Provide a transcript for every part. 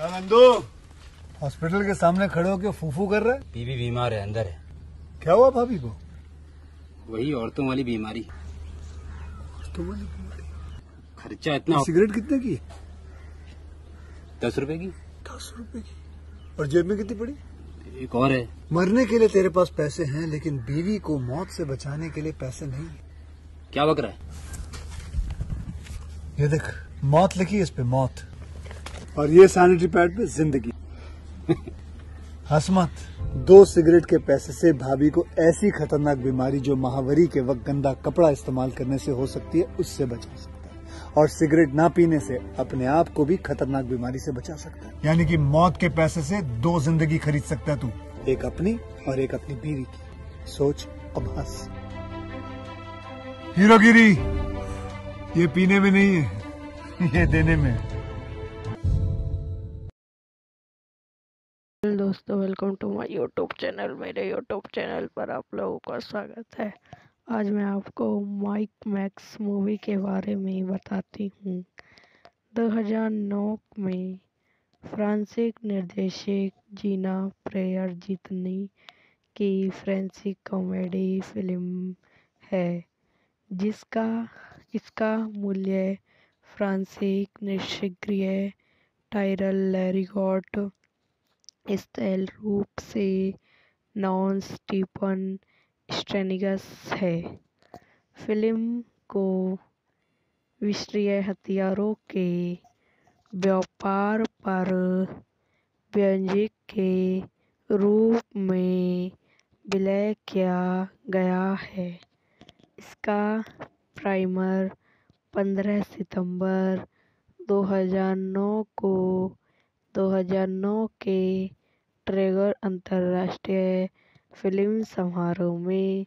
Nandu, hospital के सामने खड़े होकर फूफू कर रहा है। बीवी बीमार है, अंदर है। क्या हुआ भाभी को? वही औरतों वाली बीमारी। खर्चा इतना। सिगरेट कितने की? 10 रुपए की। 10 रुपए की। और जेब में कितनी पड़ी? एक और है। मरने के लिए तेरे पास पैसे हैं, लेकिन बीवी को मौत से बचाने के लिए पैसे नहीं है। क्या बक रहा है? ये देख, मौत लिखी है इस पे, मौत। और ये सैनिटरी पैड पे जिंदगी। हंस मत। 2 सिगरेट के पैसे से भाभी को ऐसी खतरनाक बीमारी जो महावरी के वक्त गंदा कपड़ा इस्तेमाल करने से हो सकती है, उससे बचा सकता है। और सिगरेट ना पीने से अपने आप को भी खतरनाक बीमारी से बचा सकता है। यानी कि मौत के पैसे से 2 जिंदगी खरीद सकता है तू, एक अपनी और एक अपनी बीवी की। सोच अब हंस। हीरोगिरी ये पीने में नहीं है, ये देने में है। दोस्तों, welcome to my YouTube channel. मेरे यूट्यूब चैनल पर आप लोगों का स्वागत है। आज मैं आपको माइक मैक्स मूवी के बारे में बताती हूँ। 2009 में फ्रांसीसी निर्देशक जीना प्रेयरजितनी की फ्रेंच कॉमेडी फिल्म है, इसका मूल्य फ्रांसीसी निष्क्रिय टाइरल लैरिगॉट स्थल रूप से नॉन स्टीफन स्ट्रेनिगस है। फिल्म को विश्वसनीय हथियारों के व्यापार पर व्यंजक के रूप में विलय किया गया है। इसका प्रीमियर 15 सितंबर 2009 के ट्रेगर अंतर्राष्ट्रीय फिल्म समारोह में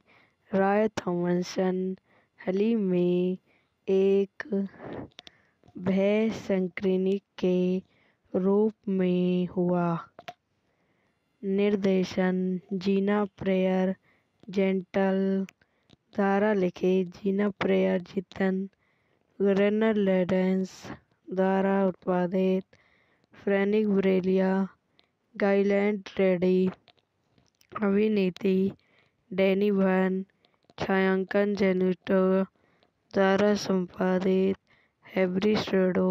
रॉय थॉमसन हॉल में एक भव्य स्क्रीनिंग के रूप में हुआ। निर्देशन जीना प्रेयरजितन द्वारा लिखित, जीना प्रेयरजितन वार्नर लॉरेंस द्वारा उत्पादित, फ्रैंक ब्रेलिया, गाइलेट रेडी, अभिनेत्री डैनी वैन, छायांकन जेनिटो द्वारा संपादित, हैरी श्रेडो,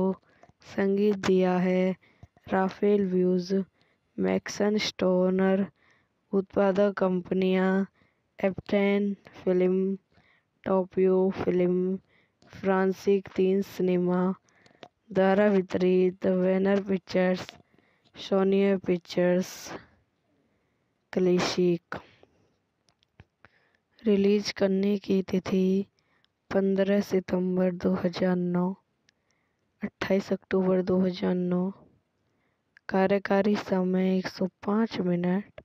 संगीत दिया है राफेल व्यूज, मैक्सन स्टोनर, उत्पादक कंपनियां एप्टेन फिल्म, टोक्यो फिल्म, फ्रांसीसी 3 सिनेमा द्वारा वितरित, Warner pictures, Sony pictures, classic. Release करने की तिथि 15 सितंबर 2009, 28 अक्टूबर 2009। कार्यकारी समय 105 मिनट।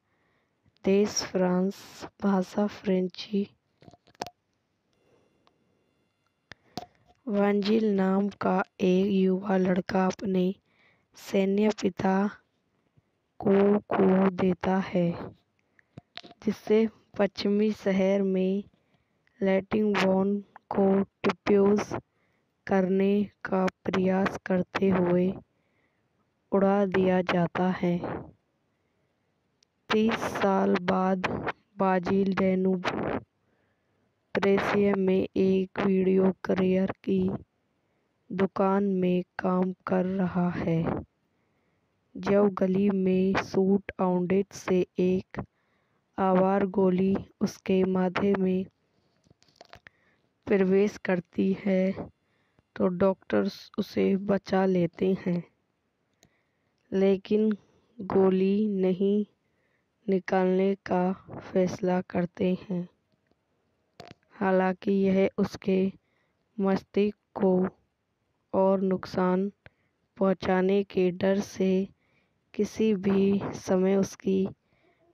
देश फ्रांस, भाषा फ्रेंची। वांजिल नाम का एक युवा लड़का अपने सैन्य पिता को खो देता है, जिससे पश्चिमी शहर में लैटिन बॉम्ब को डिफ्यूज करने का प्रयास करते हुए उड़ा दिया जाता है। 30 साल बाद बाजिल डेनूब प्रेसिया में एक वीडियो करियर की दुकान में काम कर रहा है, जब गली में शूट आउट से एक आवार गोली उसके माथे में प्रवेश करती है तो डॉक्टर्स उसे बचा लेते हैं, लेकिन गोली नहीं निकालने का फैसला करते हैं। हालांकि यह उसके मस्तिष्क को और नुकसान पहुंचाने के डर से किसी भी समय उसकी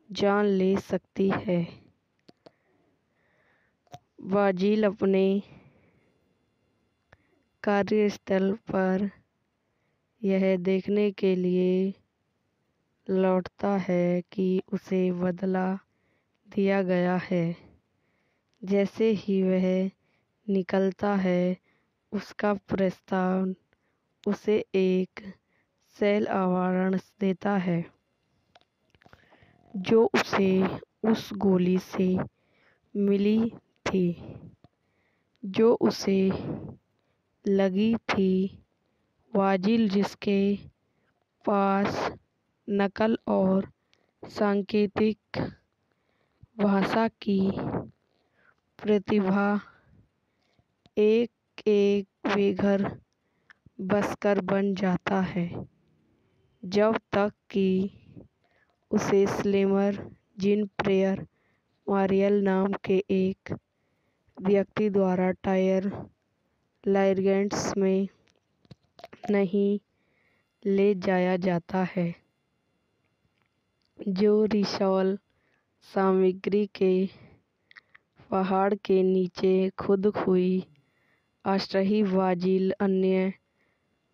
जान ले सकती है। बाजिल अपने कार्यस्थल पर यह देखने के लिए लौटता है कि उसे बदला दिया गया है। जैसे ही वह निकलता है, उसका प्रस्ताव उसे एक सेल अवार्ड देता है जो उसे उस गोली से मिली थी जो उसे लगी थी। वाजिल, जिसके पास नकल और सांकेतिक भाषा की प्रतिभा, एक एक बेघर बसकर बन जाता है, जब तक कि उसे स्लेमर जीन प्रेयर मारियल नाम के एक व्यक्ति द्वारा टायर लाइगेंट्स में नहीं ले जाया जाता है, जो रिसॉल सामग्री के पहाड़ के नीचे खुद हुई अस्थायी वाजिल अन्य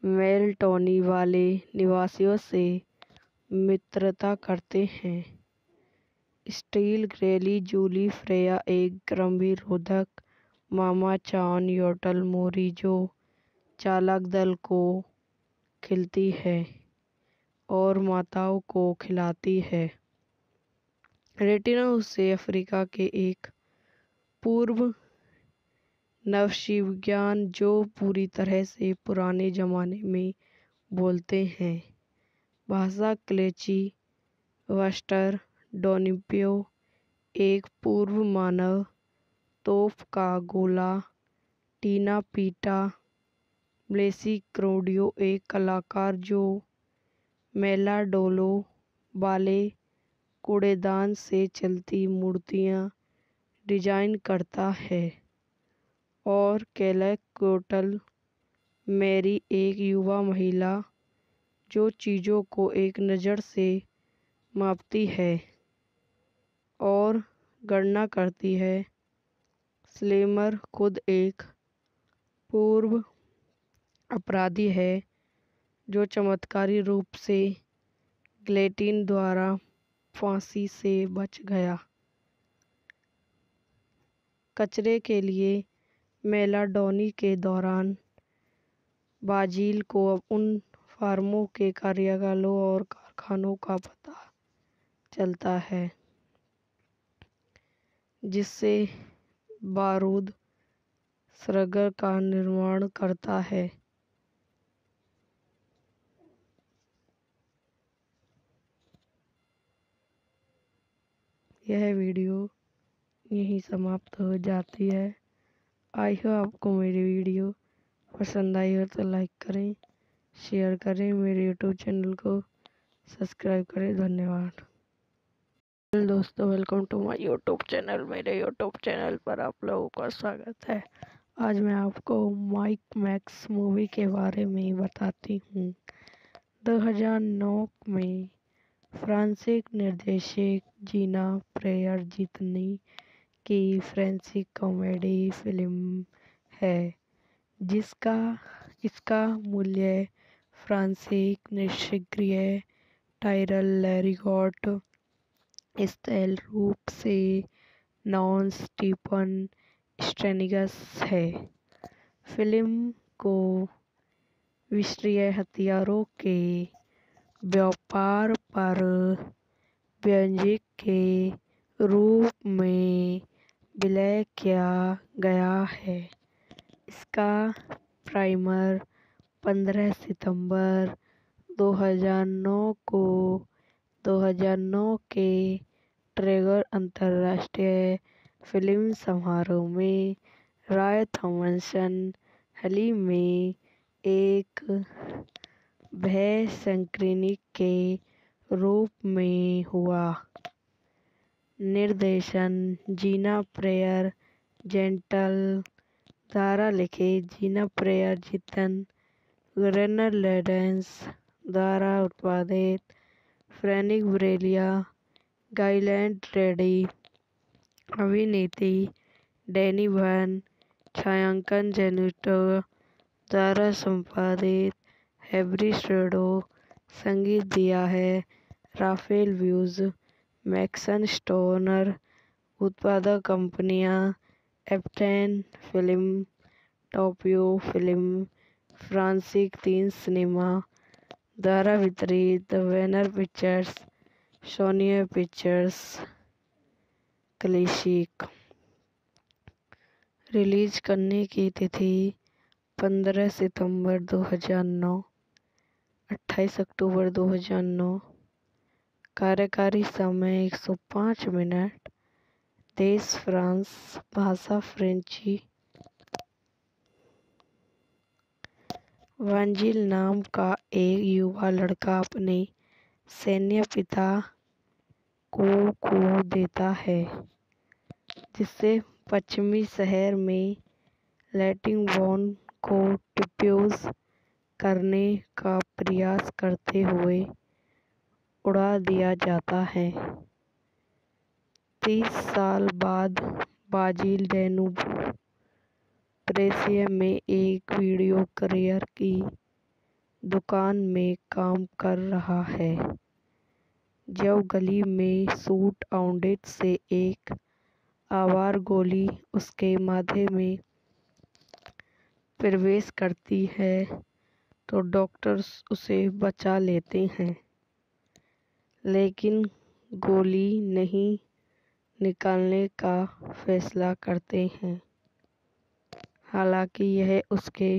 मेलटोनी वाले निवासियों से मित्रता करते हैं। स्टील ग्रेली जूली फ्रेया एक गंभीर-रोधक मामा चान योटल मोरी जो चालक दल को खिलती है और माताओं को खिलाती है। रेटिना उसे अफ्रीका के एक पूर्व नवशिविज्ञान जो पूरी तरह से पुराने जमाने में बोलते हैं भाषा क्लेची वस्टर डोनिप्यो एक पूर्व मानव तोप का गोला टीना पीटा ब्लेसी क्रोडियो एक कलाकार जो मेलाडोलो वाले कूड़ेदान से चलती मूर्तियां डिजाइन करता है और कैलेकोटल मैरी एक युवा महिला जो चीज़ों को एक नज़र से मापती है और गणना करती है। स्लेमर खुद एक पूर्व अपराधी है जो चमत्कारी रूप से गिलेटिन द्वारा फांसी से बच गया। कचरे के लिए मेलाडोनी के दौरान बाजिल को उन फार्मों के कार्यालयों और कारखानों का पता चलता है जिससे बारूद सरगर का निर्माण करता है। यह वीडियो यहीं समाप्त हो जाती है। आई हो आपको मेरी वीडियो पसंद आई हो तो लाइक करें, शेयर करें, मेरे यूट्यूब चैनल को सब्सक्राइब करें। धन्यवाद। दोस्तों, welcome to my YouTube channel. मेरे यूट्यूब चैनल पर आप लोगों का स्वागत है। आज मैं आपको माइक मैक्स मूवी के बारे में बताती हूँ। 2009 में फ्रांसीसी निर्देशक जीना प्रेयर जितनी की फ्रेंच कॉमेडी फिल्म है इसका मूल्य फ्रांसीसी निष्क्रिय टायरल लैरिगॉट स्थल रूप से नॉन स्टीफन स्टेनिगस है। फिल्म को विश्वसनीय हथियारों के व्यापार पर व्यंजक के रूप में विलय किया गया है। इसका प्रीमियर 15 सितंबर 2009 के ट्रिगर अंतर्राष्ट्रीय फिल्म समारोह में रॉय थॉमसन हॉल में एक भव्य स्क्रीनिंग के रूप में हुआ। निर्देशन जीना प्रेयर जेंटल द्वारा लिखित जीना प्रेयर जितन ग्रेनर लेडेंस द्वारा उत्पादित फ्रैंक ब्रेलिया गाइलैंड रेडी अभिनेत्री डैनी वैन छायांकन जेनिटो द्वारा संपादित हैरी श्रेडो संगीत दिया है राफेल व्यूज मैक्सन स्टोनर उत्पादक कंपनियां एप्टेन फिल्म टोपियो फिल्म फ्रांसिक 3 सिनेमा द्वारा वितरित banner pictures, Sony pictures classic. Release करने की तिथि 15 सितंबर 2009, 28 अक्टूबर 2009। कार्यकारी समय 105 मिनट। देश फ्रांस, भाषा फ्रेंची। वांजिल नाम का एक युवा लड़का अपने सैन्य पिता को खो देता है, जिससे पश्चिमी शहर में लैटिन बॉम्ब को डिफ्यूज करने का प्रयास करते हुए उड़ा दिया जाता है। 30 साल बाद बाजिल डेनूब प्रेसिया में एक वीडियो करियर की दुकान में काम कर रहा है, जब गली में शूट आउट से एक आवार गोली उसके माथे में प्रवेश करती है तो डॉक्टर्स उसे बचा लेते हैं, लेकिन गोली नहीं निकालने का फैसला करते हैं। हालांकि यह उसके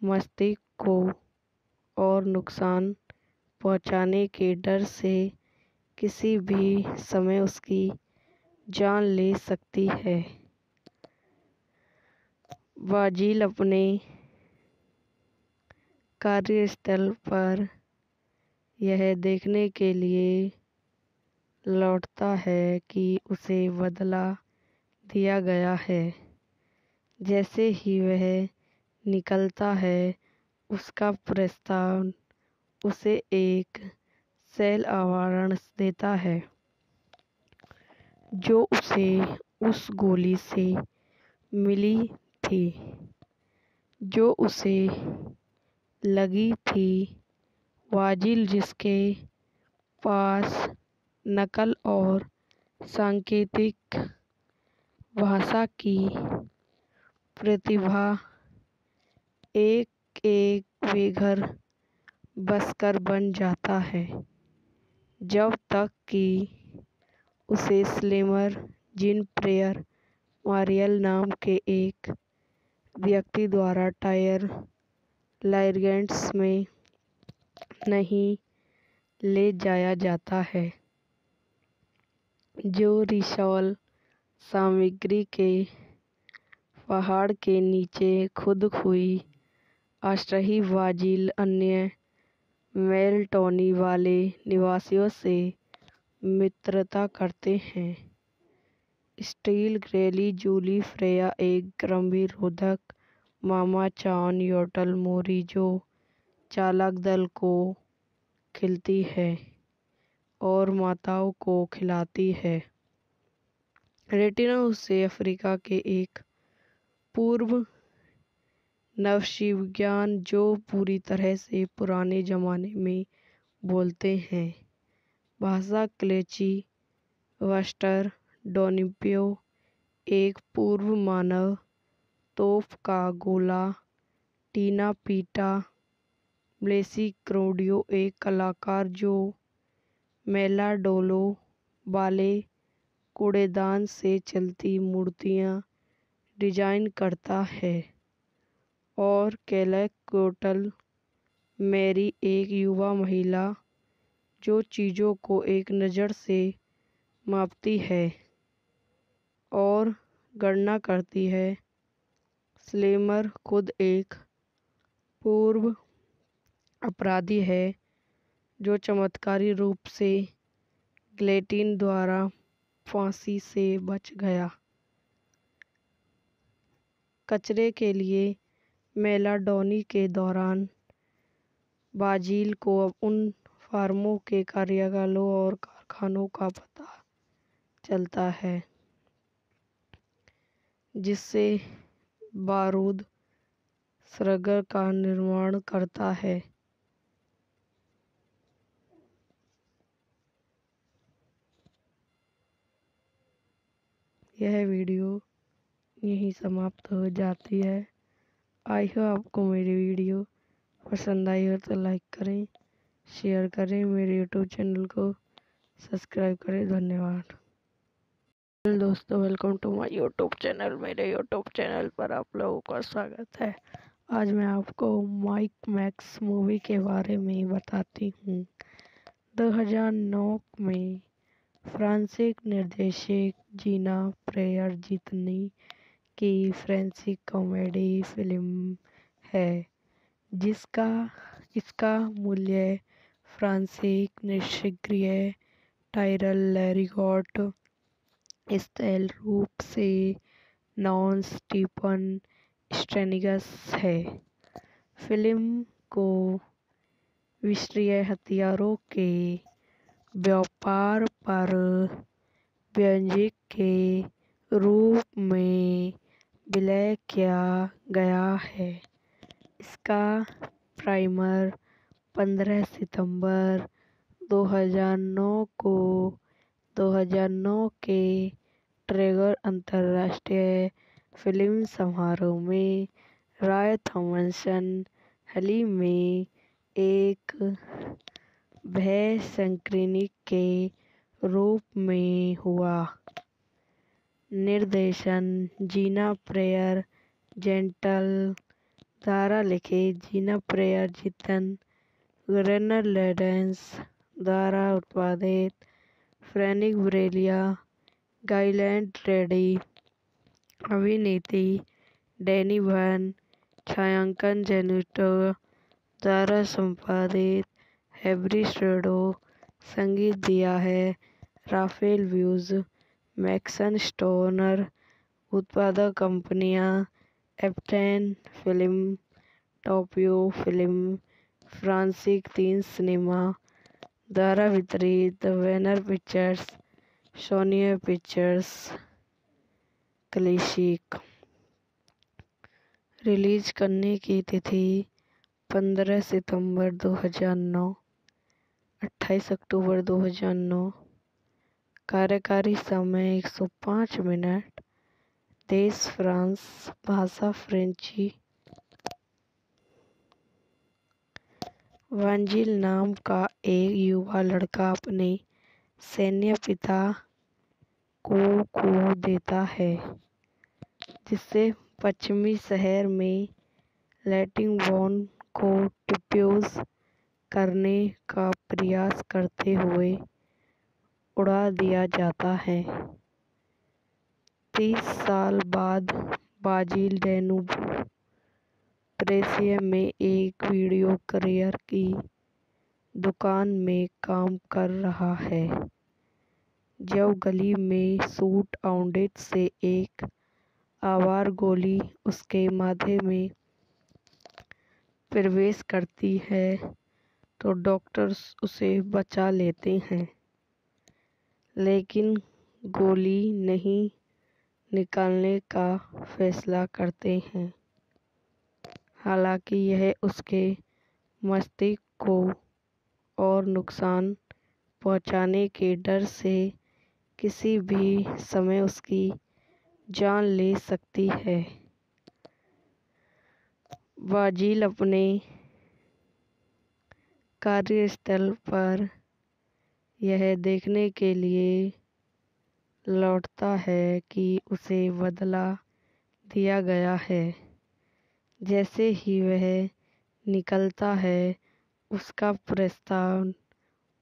मस्तिष्क को और नुकसान पहुंचाने के डर से किसी भी समय उसकी जान ले सकती है। बाजिल अपने कार्यस्थल पर यह देखने के लिए लौटता है कि उसे बदला दिया गया है। जैसे ही वह निकलता है, उसका प्रस्ताव उसे एक सेल आवरण देता है, जो उसे उस गोली से मिली थी जो उसे लगी थी। वाजिल, जिसके पास नकल और सांकेतिक भाषा की प्रतिभा एक बेघर बसकर बन जाता है, जब तक कि उसे स्लेमर जीन प्रेयर मारियल नाम के एक व्यक्ति द्वारा टायर लाइगेंट्स में नहीं ले जाया जाता है, जो रिसॉल सामग्री के पहाड़ के नीचे खुद हुई अस्थायी बाजिल अन्य मेलटोनी वाले निवासियों से मित्रता करते हैं। स्टील ग्रेली जूली फ्रेया एक गंभीर मामा चान योटल मोरी जो चालक दल को खिलती है और माताओं को खिलाती है। रेटिना उसे अफ्रीका के एक पूर्व नवशिविज्ञान जो पूरी तरह से पुराने जमाने में बोलते हैं भाषा क्लेची वस्टर डोनिपियो एक पूर्व मानव तोप का गोला टीना पीटा ब्लेसी क्रोडियो एक कलाकार जो मेलाडोलो वाले कूड़ेदान से चलती मूर्तियां डिजाइन करता है, और कैलकोटल मैरी एक युवा महिला जो चीज़ों को एक नज़र से मापती है और गणना करती है। स्लेमर खुद एक पूर्व अपराधी है जो चमत्कारी रूप से गिलेटिन द्वारा फांसी से बच गया। कचरे के लिए मेलाडोनी के दौरान बाजिल को उन फार्मों के कार्यालयों और कारखानों का पता चलता है जिससे बारूद सरगर का निर्माण करता है। यह वीडियो यहीं समाप्त हो जाती है। आई होप आपको मेरी वीडियो पसंद आई हो तो लाइक करें, शेयर करें, मेरे यूट्यूब चैनल को सब्सक्राइब करें। धन्यवाद। दोस्तों, welcome to my YouTube channel. मेरे यूट्यूब चैनल पर आप लोगों का स्वागत है। आज मैं आपको माइक मैक्स मूवी के बारे में बताती हूँ। 2009 में फ्रांसीसी निर्देशक जीना प्रेयर जितनी की फ्रेंच कॉमेडी फिल्म है इसका मूल्य फ्रांसीसी निर्देशक टायरल लैरिगॉट स्थल रूप से नॉन स्टीफन स्टेनिगस है। फिल्म को विश्वसनीय हथियारों के व्यापार पर व्यंजक के रूप में विलय किया गया है। इसका प्रीमियर 15 सितंबर 2009 के ट्रेगर अंतर्राष्ट्रीय फिल्म समारोह में रॉय थॉमसन हॉल में एक भव्य स्क्रीनिंग के रूप में हुआ। निर्देशन जीना प्रेयर जेंटल द्वारा लिखित जीना प्रेयर जितन नेदरलैंड्स द्वारा उत्पादित फ्रैंक ब्रेलिया गाइलेंड रेडी अभिनेत्री डैनी वैन छायांकन जेनिटो द्वारा संपादित हैरी स्ट्रेडो संगीत दिया है राफेल व्यूज मैक्सन स्टोनर उत्पादक कंपनियां एप्टेन फिल्म टोपियो फिल्म फ्रांसीसी 3 सिनेमा द्वारा वितरित the banner pictures Sony pictures classic. Release करने की तिथि 15 सितंबर 2009, 28 अक्टूबर 2009। कार्यकारी समय 105 मिनट। देश फ्रांस, भाषा फ्रेंची। वांजिल नाम का एक युवा लड़का अपने सैन्य पिता को खो देता है, जिससे पश्चिमी शहर में लैटिन बॉम्ब को डिफ्यूज करने का प्रयास करते हुए उड़ा दिया जाता है। 30 साल बाद बाजिल डेनूब प्रेसिया में एक वीडियो करियर की दुकान में काम कर रहा है, जब गली में शूट आउट से एक आवार गोली उसके माथे में प्रवेश करती है तो डॉक्टर उसे बचा लेते हैं, लेकिन गोली नहीं निकालने का फैसला करते हैं। हालांकि यह उसके मस्तिष्क को और नुकसान पहुंचाने के डर से किसी भी समय उसकी जान ले सकती है। बाजिल अपने कार्यस्थल पर यह देखने के लिए लौटता है कि उसे बदला दिया गया है। जैसे ही वह निकलता है, उसका प्रस्ताव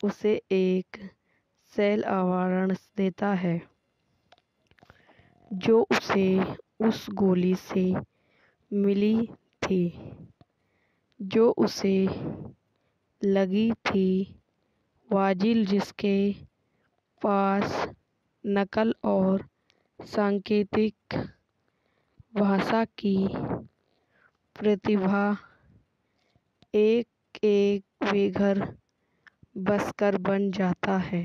उसे एक सेल आवरण देता है, जो उसे उस गोली से मिली थी जो उसे लगी थी। वाजिल, जिसके पास नकल और सांकेतिक भाषा की प्रतिभा एक बेघर बसकर बन जाता है,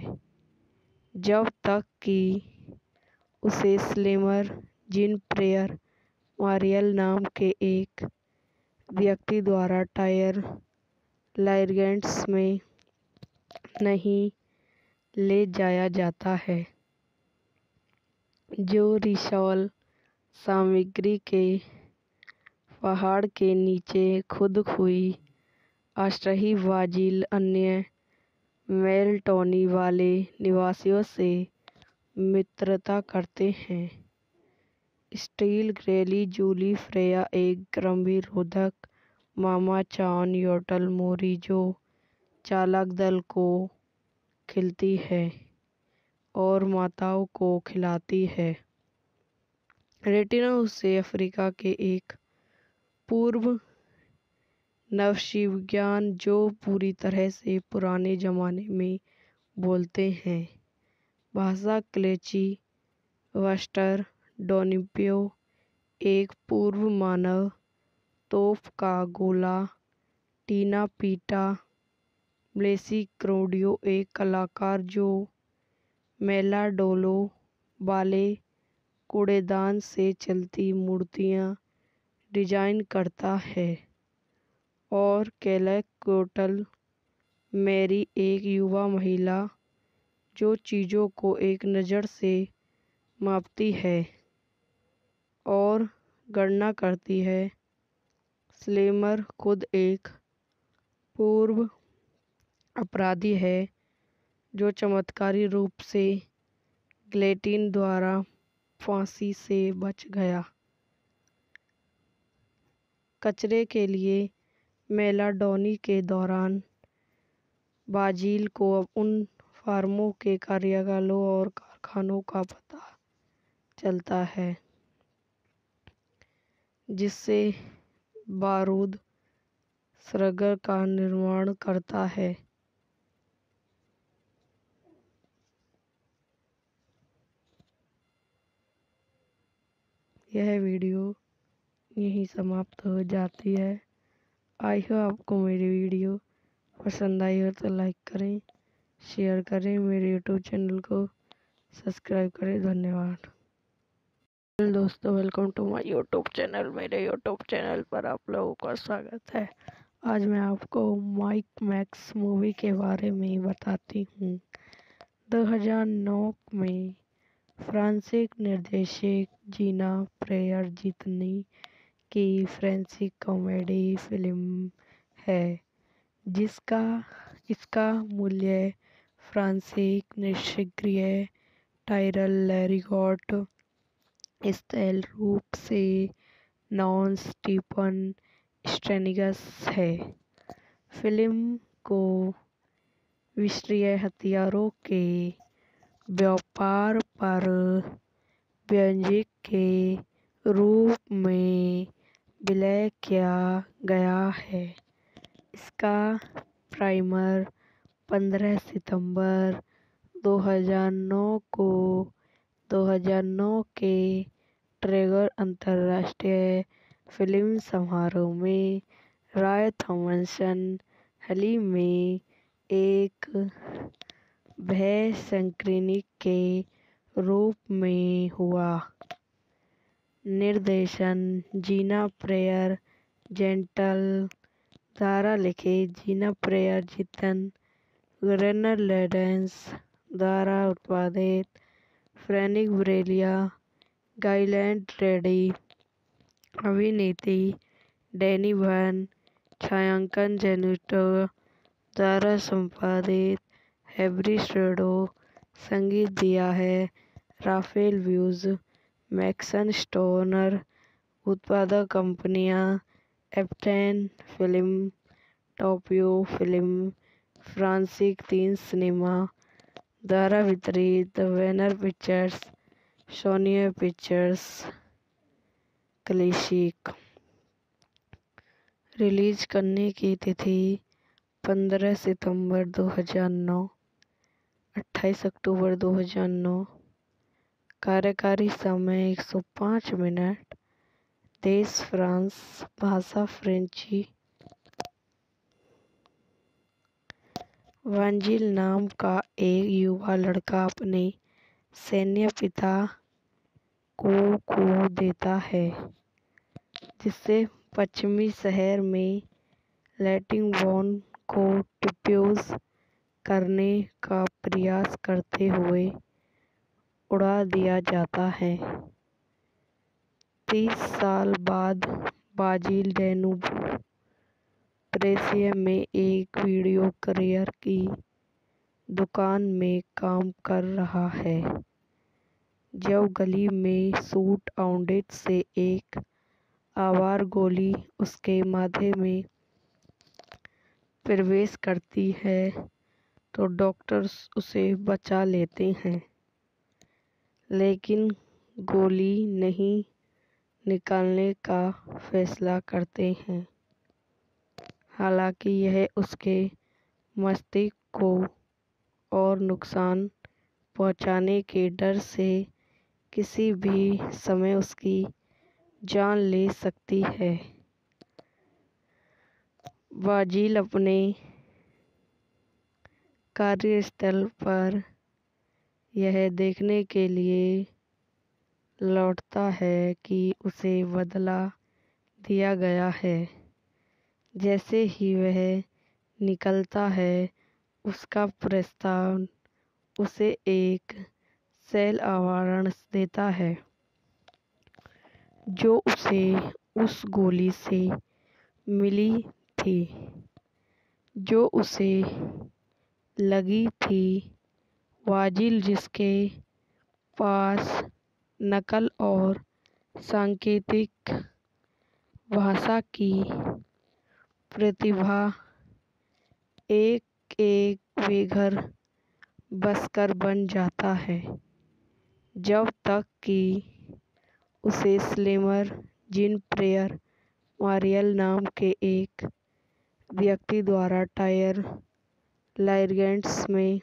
जब तक कि उसे स्लेमर जीन प्रेयर मारियल नाम के एक व्यक्ति द्वारा टायर लाइगेंट्स में नहीं ले जाया जाता है, जो रिसॉल सामग्री के पहाड़ के नीचे खुद हुई अस्थायी बाजील अन्य मेलटोनी वाले निवासियों से मित्रता करते हैं। स्टील ग्रेली जूली फ्रेया एक गंभीर-रोधक मामा चान योटल मोरी जो चालक दल को खिलती है और माताओं को खिलाती है। रेटिना उसे अफ्रीका के एक पूर्व नवशिविज्ञान जो पूरी तरह से पुराने जमाने में बोलते हैं भाषा क्लेची वस्टर डोनिप्यो एक पूर्व मानव तोप का गोला टीना पीटा ब्लेसी क्रोडियो एक कलाकार जो मेलाडोलो वाले कूड़ेदान से चलती मूर्तियां डिजाइन करता है और कैलेकोटल मैरी एक युवा महिला जो चीज़ों को एक नज़र से मापती है और गणना करती है। स्लेमर खुद एक पूर्व अपराधी है जो चमत्कारी रूप से गिलेटिन द्वारा फांसी से बच गया। कचरे के लिए मेलाडोनी के दौरान बाजील को उन फार्मों के कार्यालयों और कारखानों का पता चलता है जिससे बारूद सरगर का निर्माण करता है। यह वीडियो यहीं समाप्त हो जाती है। आई होप आपको मेरी वीडियो पसंद आई हो तो लाइक करें, शेयर करें, मेरे यूट्यूब चैनल को सब्सक्राइब करें। धन्यवाद। दोस्तों, welcome to my YouTube channel. मेरे यूट्यूब चैनल पर आप लोगों का स्वागत है। आज मैं आपको माइक मैक्स मूवी के बारे में बताती हूँ। 2009 में फ्रांसीसी निर्देशक जीना प्रेयर जितनी की फ्रेंच कॉमेडी फिल्म है इसका मूल्य फ्रांसीसी निर्देशक टायरल लैरिगॉट स्थल रूप से नॉन स्टीफन स्टेनिगस है। फिल्म को विश्वसनीय हथियारों के व्यापार पर व्यंजक के रूप में विलय किया गया है। इसका प्रीमियर 15 सितंबर 2009 के ट्रिगर अंतर्राष्ट्रीय फिल्म समारोह में रॉय थॉमसन हॉल में एक भव्य स्क्रीनिंग के रूप में हुआ। निर्देशन जीना प्रेयर जेंटल द्वारा लिखित जीना प्रेयर जितन गवर्नर लेडेंस द्वारा उत्पादित फ्रैंक ब्रेलिया गाइलैंड रेडी अभिनेत्री डैनी बर्न छायांकन जेनिटो द्वारा संपादित हैरी श्रेडो संगीत दिया है राफेल व्यूज मैक्सन स्टोनर उत्पादक कंपनियां एप्टेन फिल्म टोपियो फिल्म फ्रांसीसी 3 सिनेमा द्वारा वितरित Warner pictures Sony pictures classic. Release करने की तिथि 15 सितंबर 2009 28 अक्टूबर 2009। कार्यकारी समय 105 मिनट। देश फ्रांस, भाषा फ्रेंची। वांजिल नाम का एक युवा लड़का अपने सैन्य पिता को खो देता है जिससे पश्चिमी शहर में लैटिंगबॉर्न को डिफ्यूज करने का प्रयास करते हुए उड़ा दिया जाता है। 30 साल बाद बाजील डेनूब प्रेसिया में एक वीडियो करियर की दुकान में काम कर रहा है जब गली में शूट आउट से एक आवार गोली उसके माथे में प्रवेश करती है तो डॉक्टर्स उसे बचा लेते हैं, लेकिन गोली नहीं निकालने का फैसला करते हैं। हालांकि यह उसके मस्तिष्क को और नुकसान पहुंचाने के डर से किसी भी समय उसकी जान ले सकती है। बाजिल अपने कार्यस्थल पर यह देखने के लिए लौटता है कि उसे बदला दिया गया है। जैसे ही वह निकलता है, उसका प्रस्थान उसे एक सेल आवरण देता है जो उसे उस गोली से मिली थी जो उसे लगी थी। वाजिल, जिसके पास नकल और सांकेतिक भाषा की प्रतिभा एक बेघर बसकर बन जाता है, जब तक कि उसे स्लेमर जीन प्रेयर मारियल नाम के एक व्यक्ति द्वारा टायर लाइगेंट्स में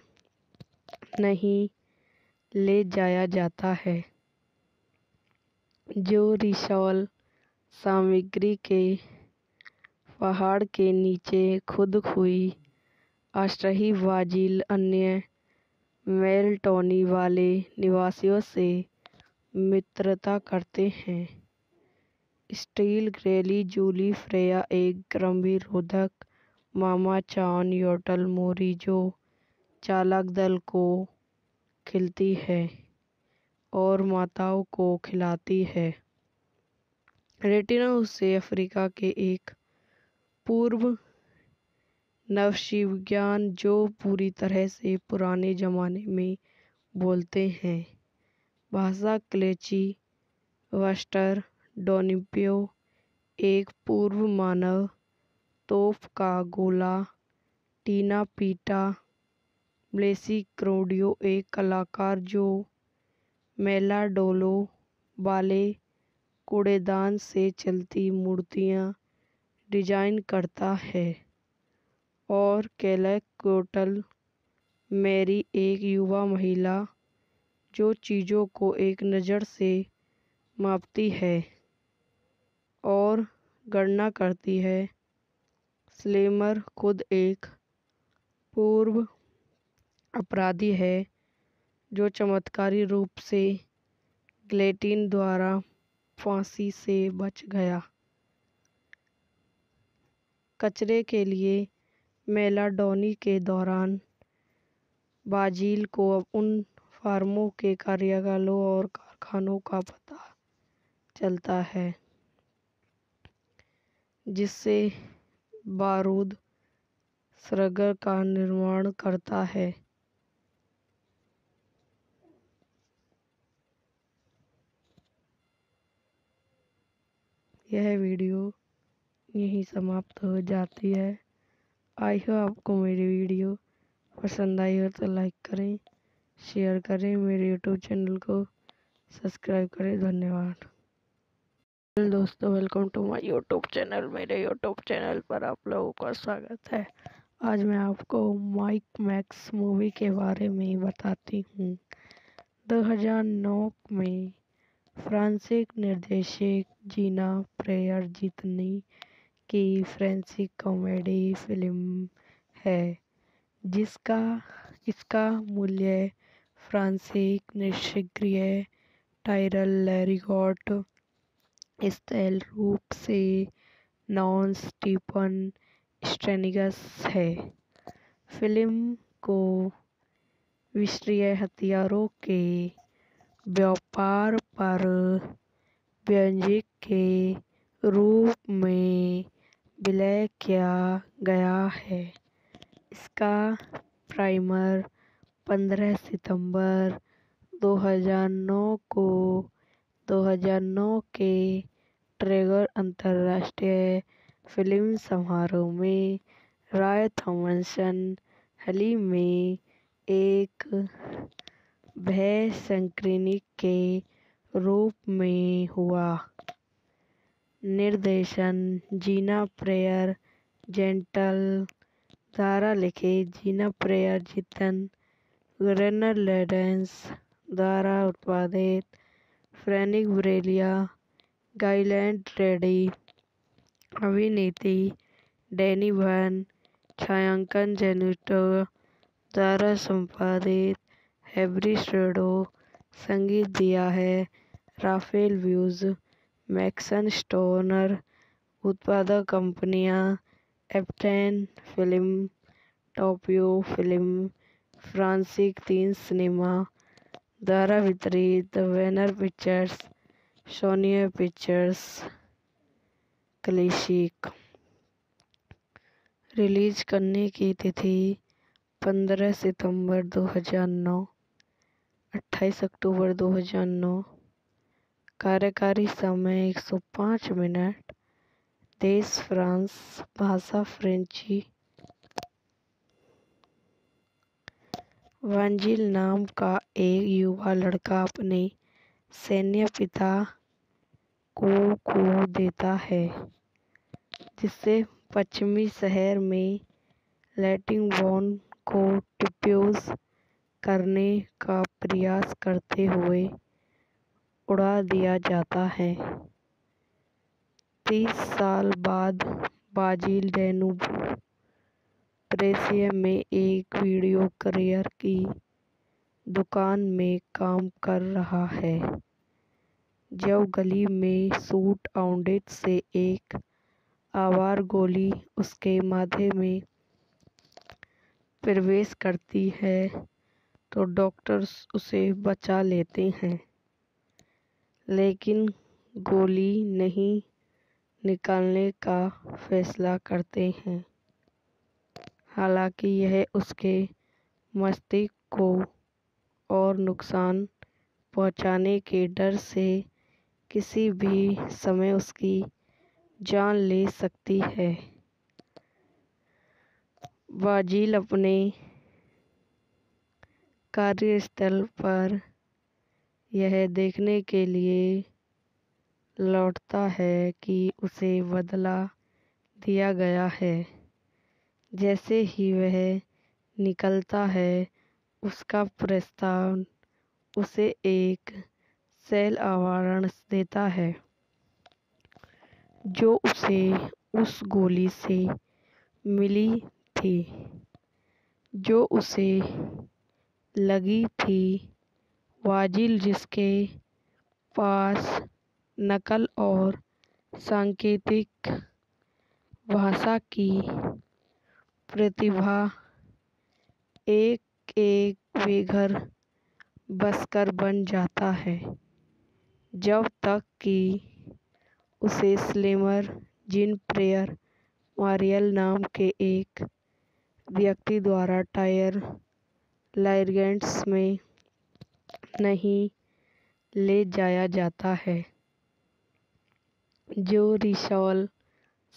नहीं ले जाया जाता है, जो रिसॉल सामग्री के पहाड़ के नीचे खुद हुई अस्थायी बाजिल अन्य मेलटोनी वाले निवासियों से मित्रता करते हैं। स्टील ग्रेली जूली फ्रेया एक गंभीर रोधक मामा चान योटल मोरी जो चालक दल को खिलती है और माताओं को खिलाती है। रेटिना उसे अफ्रीका के एक पूर्व नवशिविज्ञान जो पूरी तरह से पुराने जमाने में बोलते हैं भाषा क्लेची वस्टर डोनिपियो एक पूर्व मानव तोप का गोला टीना पीटा ब्लेसी क्रोडियो एक कलाकार जो मेलाडोलो वाले कूड़ेदान से चलती मूर्तियां डिजाइन करता है और कैलेकोटल मैरी एक युवा महिला जो चीज़ों को एक नज़र से मापती है और गणना करती है। स्लेमर खुद एक पूर्व अपराधी है जो चमत्कारी रूप से गिलेटिन द्वारा फांसी से बच गया। कचरे के लिए मेलाडोनी के दौरान बाजिल को उन फार्मों के कार्यालयों और कारखानों का पता चलता है जिससे बारूद सरगर का निर्माण करता है। यह वीडियो यहीं समाप्त हो जाती है। आई होप आपको मेरी वीडियो पसंद आई हो तो लाइक करें, शेयर करें, मेरे यूट्यूब चैनल को सब्सक्राइब करें। धन्यवाद। दोस्तों, welcome to my YouTube channel. मेरे यूट्यूब चैनल पर आप लोगों का स्वागत है। आज मैं आपको माइक मैक्स मूवी के बारे में बताती हूँ। 2009 में फ्रांसीसी निर्देशक जीना प्रेयर जितनी की फ्रेंच कॉमेडी फिल्म है इसका मूल्य फ्रांसीसी निर्देशक टायरल लैरिगॉट स्थल रूप से नॉन स्टीफन स्ट्रेनिगस है। फिल्म को विश्वसनीय हथियारों के व्यापार पर व्यंजक के रूप में विलय किया गया है। इसका प्राइमर 15 सितंबर 2009 के ट्रिगर अंतर्राष्ट्रीय फिल्म समारोह में रॉय थॉमसन हॉल में एक भव्य स्क्रीनिंग के रूप में हुआ। निर्देशन जीना प्रेयर जेंटल द्वारा लिखे जीना प्रेयर जितन ग्रेनर लेडेंस द्वारा उत्पादित फ्रैंक ब्रेलिया गाइलैंड रेडी अभिनेत्री डैनी बर्न छायांकन जेनिटो द्वारा संपादित हैरी श्रेडो संगीत दिया है राफेल व्यूज मैक्सन स्टोनर उत्पादक कंपनियां एप्टेन फिल्म टोपियो फिल्म फ्रांसिक 3 सिनेमा द्वारा वितरित Warner pictures Sony pictures classic. Release करने की तिथि 15 सितंबर 2009 28 अक्टूबर 2009। कार्यकारी समय 105 मिनट। देश फ्रांस, भाषा फ्रेंची। वांजिल नाम का एक युवा लड़का अपने सैन्य पिता को खो देता है, जिससे पश्चिमी शहर में लैटिन बॉम्ब को डिफ्यूज करने का प्रयास करते हुए उड़ा दिया जाता है। 30 साल बाद बाजिल डेनूब प्रेसिया में एक वीडियो करियर की दुकान में काम कर रहा है, जब गली में शूट आउट से एक आवार गोली उसके माथे में प्रवेश करती है तो डॉक्टर्स उसे बचा लेते हैं, लेकिन गोली नहीं निकालने का फैसला करते हैं। हालांकि यह उसके मस्तिष्क को और नुकसान पहुंचाने के डर से किसी भी समय उसकी जान ले सकती है। बाजिल अपने कार्यस्थल पर यह देखने के लिए लौटता है कि उसे बदला दिया गया है। जैसे ही वह निकलता है, उसका प्रस्ताव उसे एक सेल आवरण देता है, जो उसे उस गोली से मिली थी जो उसे लगी थी। वाजिल, जिसके पास नकल और सांकेतिक भाषा की प्रतिभा एक बेघर बसकर बन जाता है, जब तक कि उसे स्लेमर जीन प्रेयर मारियल नाम के एक व्यक्ति द्वारा टायर लाइगेंट्स में नहीं ले जाया जाता है, जो रिसॉल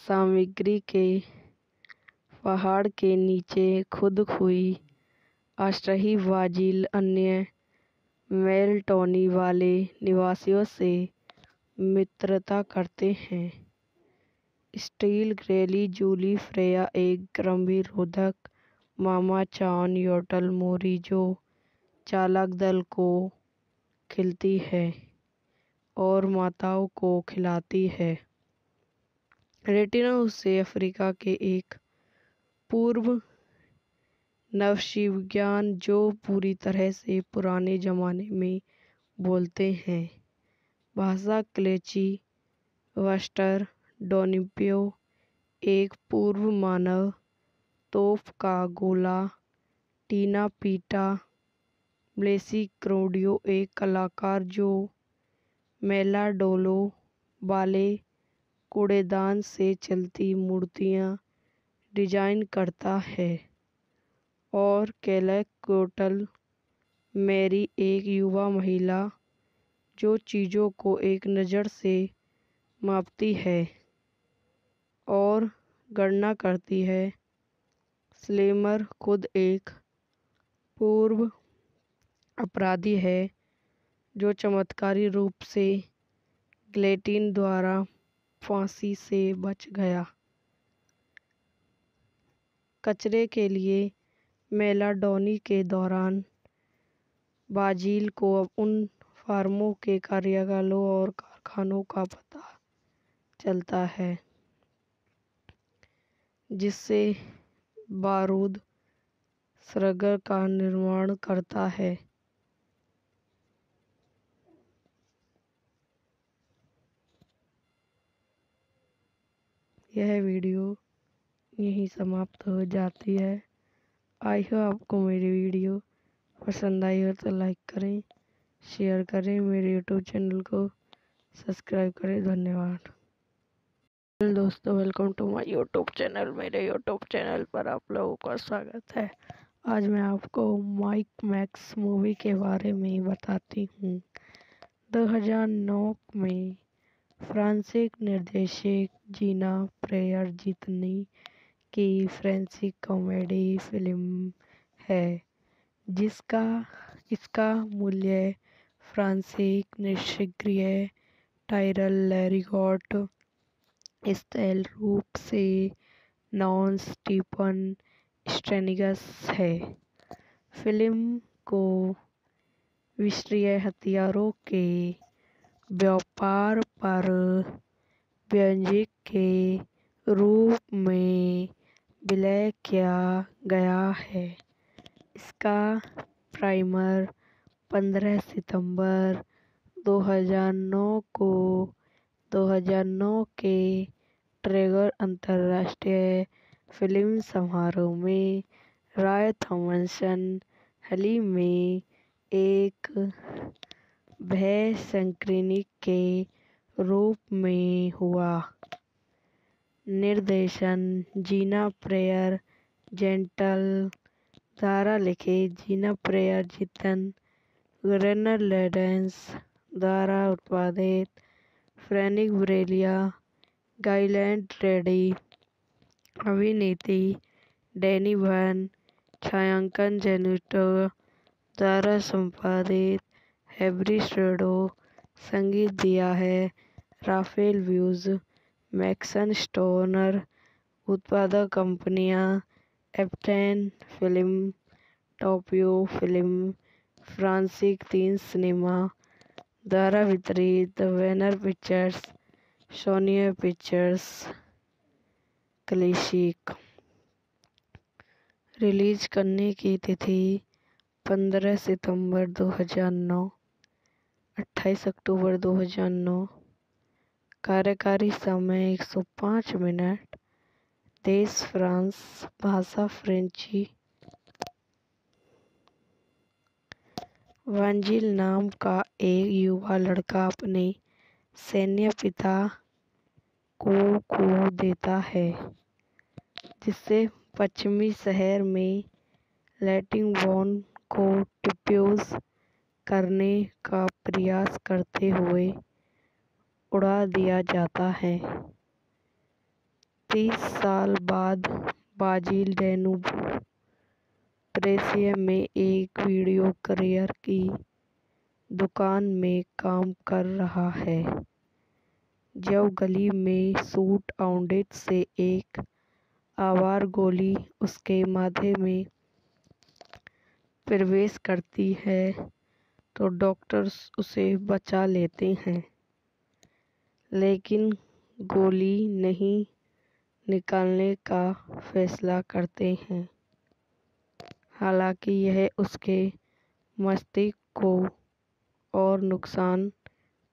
सामग्री के पहाड़ के नीचे खुद हुई अस्थायी बाजिल अन्य मेलटोनी वाले निवासियों से मित्रता करते हैं। स्टील ग्रेली जूली फ्रेया एक गर्भनिरोधक मामा चान योटल मोरी जो चालक दल को खिलाती है और माताओं को खिलाती है। रेटिना उसे अफ्रीका के एक पूर्व नवशिविज्ञान जो पूरी तरह से पुराने जमाने में बोलते हैं भाषा क्लेची वस्टर डोनिपियो एक पूर्व मानव तोप का गोला टीना पीटा ब्लेसी क्रोडियो एक कलाकार जो मेलाडोलो वाले कूड़ेदान से चलती मूर्तियां डिजाइन करता है और कैलकुलेटर मेरी एक युवा महिला जो चीज़ों को एक नज़र से मापती है और गणना करती है। स्लेमर खुद एक पूर्व अपराधी है जो चमत्कारी रूप से गिलेटिन द्वारा फांसी से बच गया। कचरे के लिए मेलाडोनी के दौरान बाजील को उन फार्मों के कार्यालयों और कारखानों का पता चलता है जिससे बारूद सरगर का निर्माण करता है। यह वीडियो यहीं समाप्त हो जाती है। आई होप आपको मेरी वीडियो पसंद आई हो तो लाइक करें, शेयर करें, मेरे यूट्यूब चैनल को सब्सक्राइब करें। धन्यवाद। दोस्तों, welcome to my YouTube channel. मेरे यूट्यूब चैनल पर आप लोगों का स्वागत है। आज मैं आपको माइक मैक्स मूवी के बारे में बताती हूँ। 2009 में फ्रांसीसी निर्देशक जीना प्रेयर जितनी की फ्रेंची कॉमेडी फिल्म है इसका मूल्य फ्रांसीसी निर्देशक टायरल लैरिगॉट स्थल रूप से नॉन स्टीफन स्ट्रेनिगस है। फिल्म को विश्वसनीय हथियारों के व्यापार पर व्यंग्य के रूप में विलय किया गया है। इसका प्रीमियर 15 सितंबर 2009 के ट्रेगर अंतर्राष्ट्रीय फिल्म समारोह में रॉय थॉमसन हॉल में एक भव्य स्क्रीनिंग के रूप में हुआ। निर्देशन जीना प्रेयर जेंटल द्वारा लिखे जीना प्रेयर जितन ग्रेनलैंड्स द्वारा उत्पादित फ्रैंक ब्रेलिया गाइलैंड रेडी अभिनेत्री डैनी वैन छायांकन जेनिटो द्वारा संपादित हैरी स्ट्रेडो संगीत दिया है राफेल व्यूज मैक्सन स्टोनर उत्पादक कंपनियां एप्टेन फिल्म टोपियो फिल्म फ्रांसीसी 3 सिनेमा द्वारा वितरित Warner pictures Sony pictures classic. Release करने की तिथि 15 सितंबर 2009, 28 अक्टूबर 2009। कार्यकारी समय 105 मिनट। देश फ्रांस, भाषा फ्रेंची। वांजिल नाम का एक युवा लड़का अपने सैन्य पिता को खो देता है जिससे पश्चिमी शहर में लैटिंगबॉर्न को डिफ्यूज करने का प्रयास करते हुए उड़ा दिया जाता है। 30 साल बाद बाजिल डेनूब प्रेसिया में एक वीडियो करियर की दुकान में काम कर रहा है जब गली में शूट आउट से एक आवार गोली उसके माथे में प्रवेश करती है तो डॉक्टर्स उसे बचा लेते हैं लेकिन गोली नहीं निकालने का फैसला करते हैं। हालांकि यह उसके मस्तिष्क को और नुकसान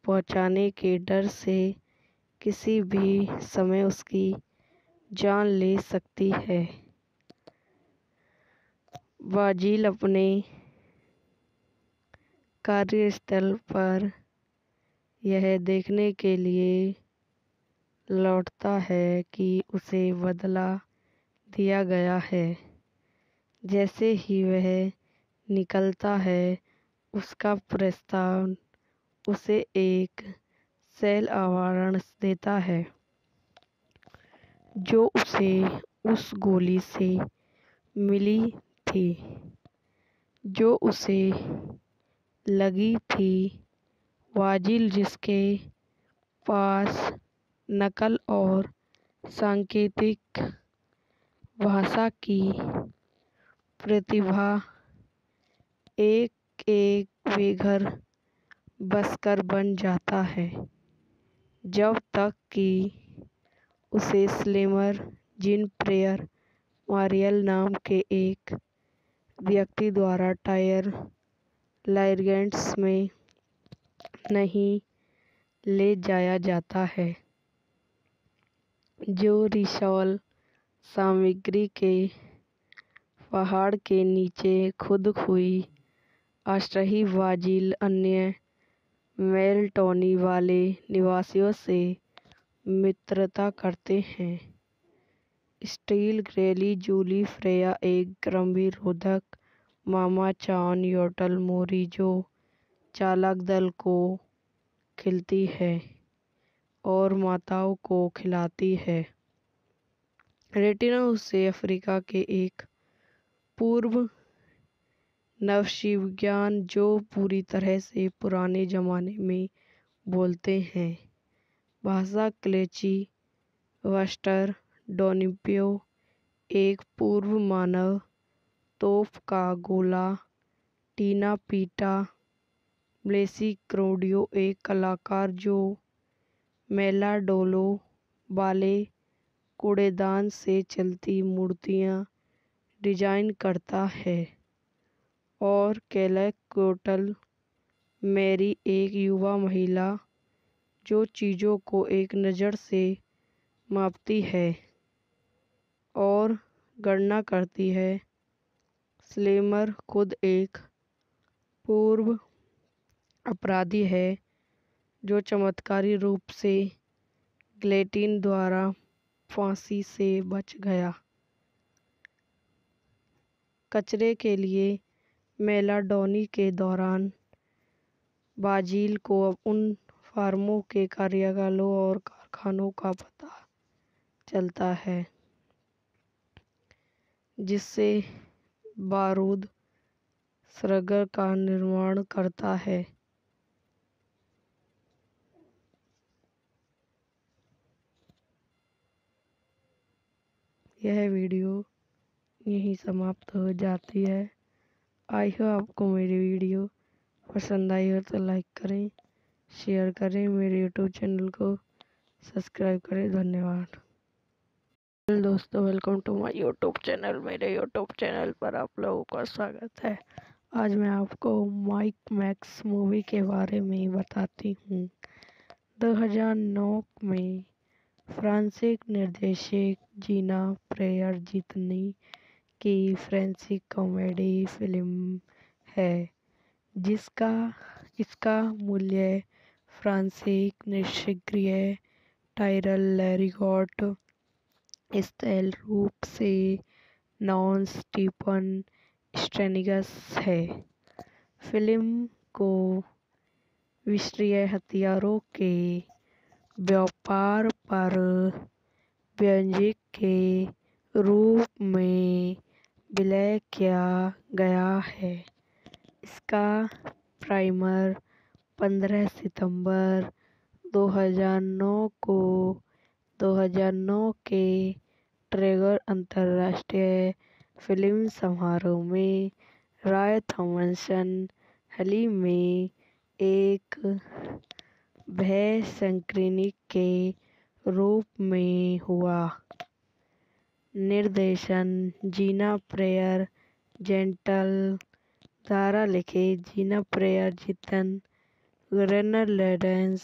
पहुंचाने के डर से किसी भी समय उसकी जान ले सकती है। बाजिल अपने कार्यस्थल पर यह देखने के लिए लौटता है कि उसे बदला दिया गया है। जैसे ही वह निकलता है, उसका प्रस्थान उसे एक सेल आवरण देता है जो उसे उस गोली से मिली थी जो उसे लगी थी। वाजिल, जिसके पास नकल और सांकेतिक भाषा की प्रतिभा एक एक बेघर बसकर बन जाता है, जब तक कि उसे स्लेमर जीन प्रेयर मारियल नाम के एक व्यक्ति द्वारा टायर लाइगेंट्स में नहीं ले जाया जाता है, जो रिसॉल सामग्री के पहाड़ के नीचे खुद हुई अस्थायी वाजिल अन्य मेलटोनी वाले निवासियों से मित्रता करते हैं। स्टील ग्रेली जूली फ्रेया एक गंभीर रोधक मामा चान योटल मोरी जो चालक दल को खिलती है और माताओं को खिलाती है। रेटिना उसे अफ्रीका के एक पूर्व नवशिविज्ञान जो पूरी तरह से पुराने जमाने में बोलते हैं भाषा क्लेची वस्टर डोनिपियो एक पूर्व मानव तोप का गोला टीना पीटा ब्लेसी क्रोडियो एक कलाकार जो मेलाडोलो वाले कूड़ेदान से चलती मूर्तियां डिजाइन करता है और कैलक कोटल मैरी एक युवा महिला जो चीज़ों को एक नज़र से मापती है और गणना करती है। स्लेमर खुद एक पूर्व अपराधी है जो चमत्कारी रूप से गिलेटिन द्वारा फांसी से बच गया। कचरे के लिए मेलाडोनी के दौरान बाजिल को उन फार्मों के कार्यालयों और कारखानों का पता चलता है जिससे बारूद सरगर का निर्माण करता है। यह वीडियो यहीं समाप्त हो जाती है। आई होप आपको मेरी वीडियो पसंद आई हो तो लाइक करें, शेयर करें, मेरे यूट्यूब चैनल को सब्सक्राइब करें। धन्यवाद। दोस्तों, welcome to my YouTube channel. मेरे यूट्यूब चैनल पर आप लोगों का स्वागत है। आज मैं आपको माइक मैक्स मूवी के बारे में बताती हूँ। 2009 में फ्रांसीसी निर्देशक जीना प्रेयर जितनी की फ्रेंची कॉमेडी फिल्म है इसका मूल्य फ्रांसीसी निर्देशक टायरल लैरिगॉट स्थल रूप से नॉन स्टीफन स्टेनिगस है। फिल्म को विश्वसनीय हथियारों के व्यापार पर व्यंजक के रूप में विलय किया गया है। इसका प्राइमर 15 सितंबर 2009 के ट्रेगर अंतर्राष्ट्रीय फिल्म समारोह में रॉय थॉमसन हॉल में एक भव्य स्क्रीनिंग के रूप में हुआ। निर्देशन जीना प्रेयर जेंटल द्वारा लिखे जीना प्रेयर जितन ग्रेनर लेडेंस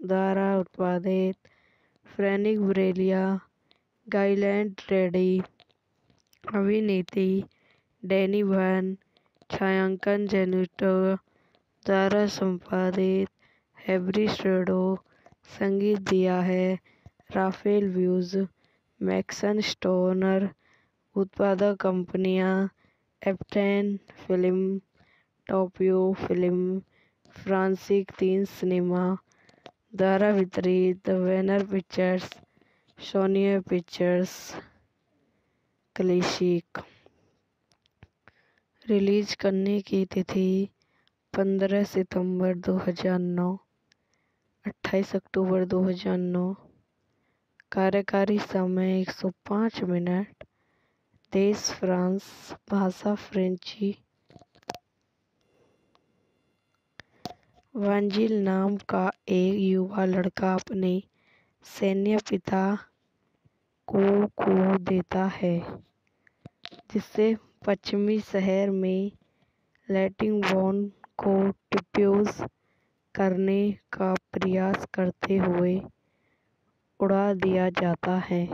द्वारा उत्पादित फ्रेनिक ब्रेलिया गाइलैंड रेडी अभिनेत्री डैनी वैन छायांकन जेनिटो द्वारा संपादित हैब्री स्ट्रेडो संगीत दिया है राफेल व्यूज, मैक्सन स्टोनर, उत्पादक कंपनियां एप्टेन फिल्म, टोपियो फिल्म, फ्रांसिक 3 सिनेमा द्वारा वितरित, banner pictures, Sony pictures, classic. Release करने की तिथि 15 सितंबर 2009, 28 अक्टूबर 2009। कार्यकारी समय 105 मिनट। देश फ्रांस, भाषा फ्रेंची। वांजिल नाम का एक युवा लड़का अपने सैन्य पिता को खो देता है, जिससे पश्चिमी शहर में लैटिंगबॉर्न को डिफ्यूज करने का प्रयास करते हुए उड़ा दिया जाता है।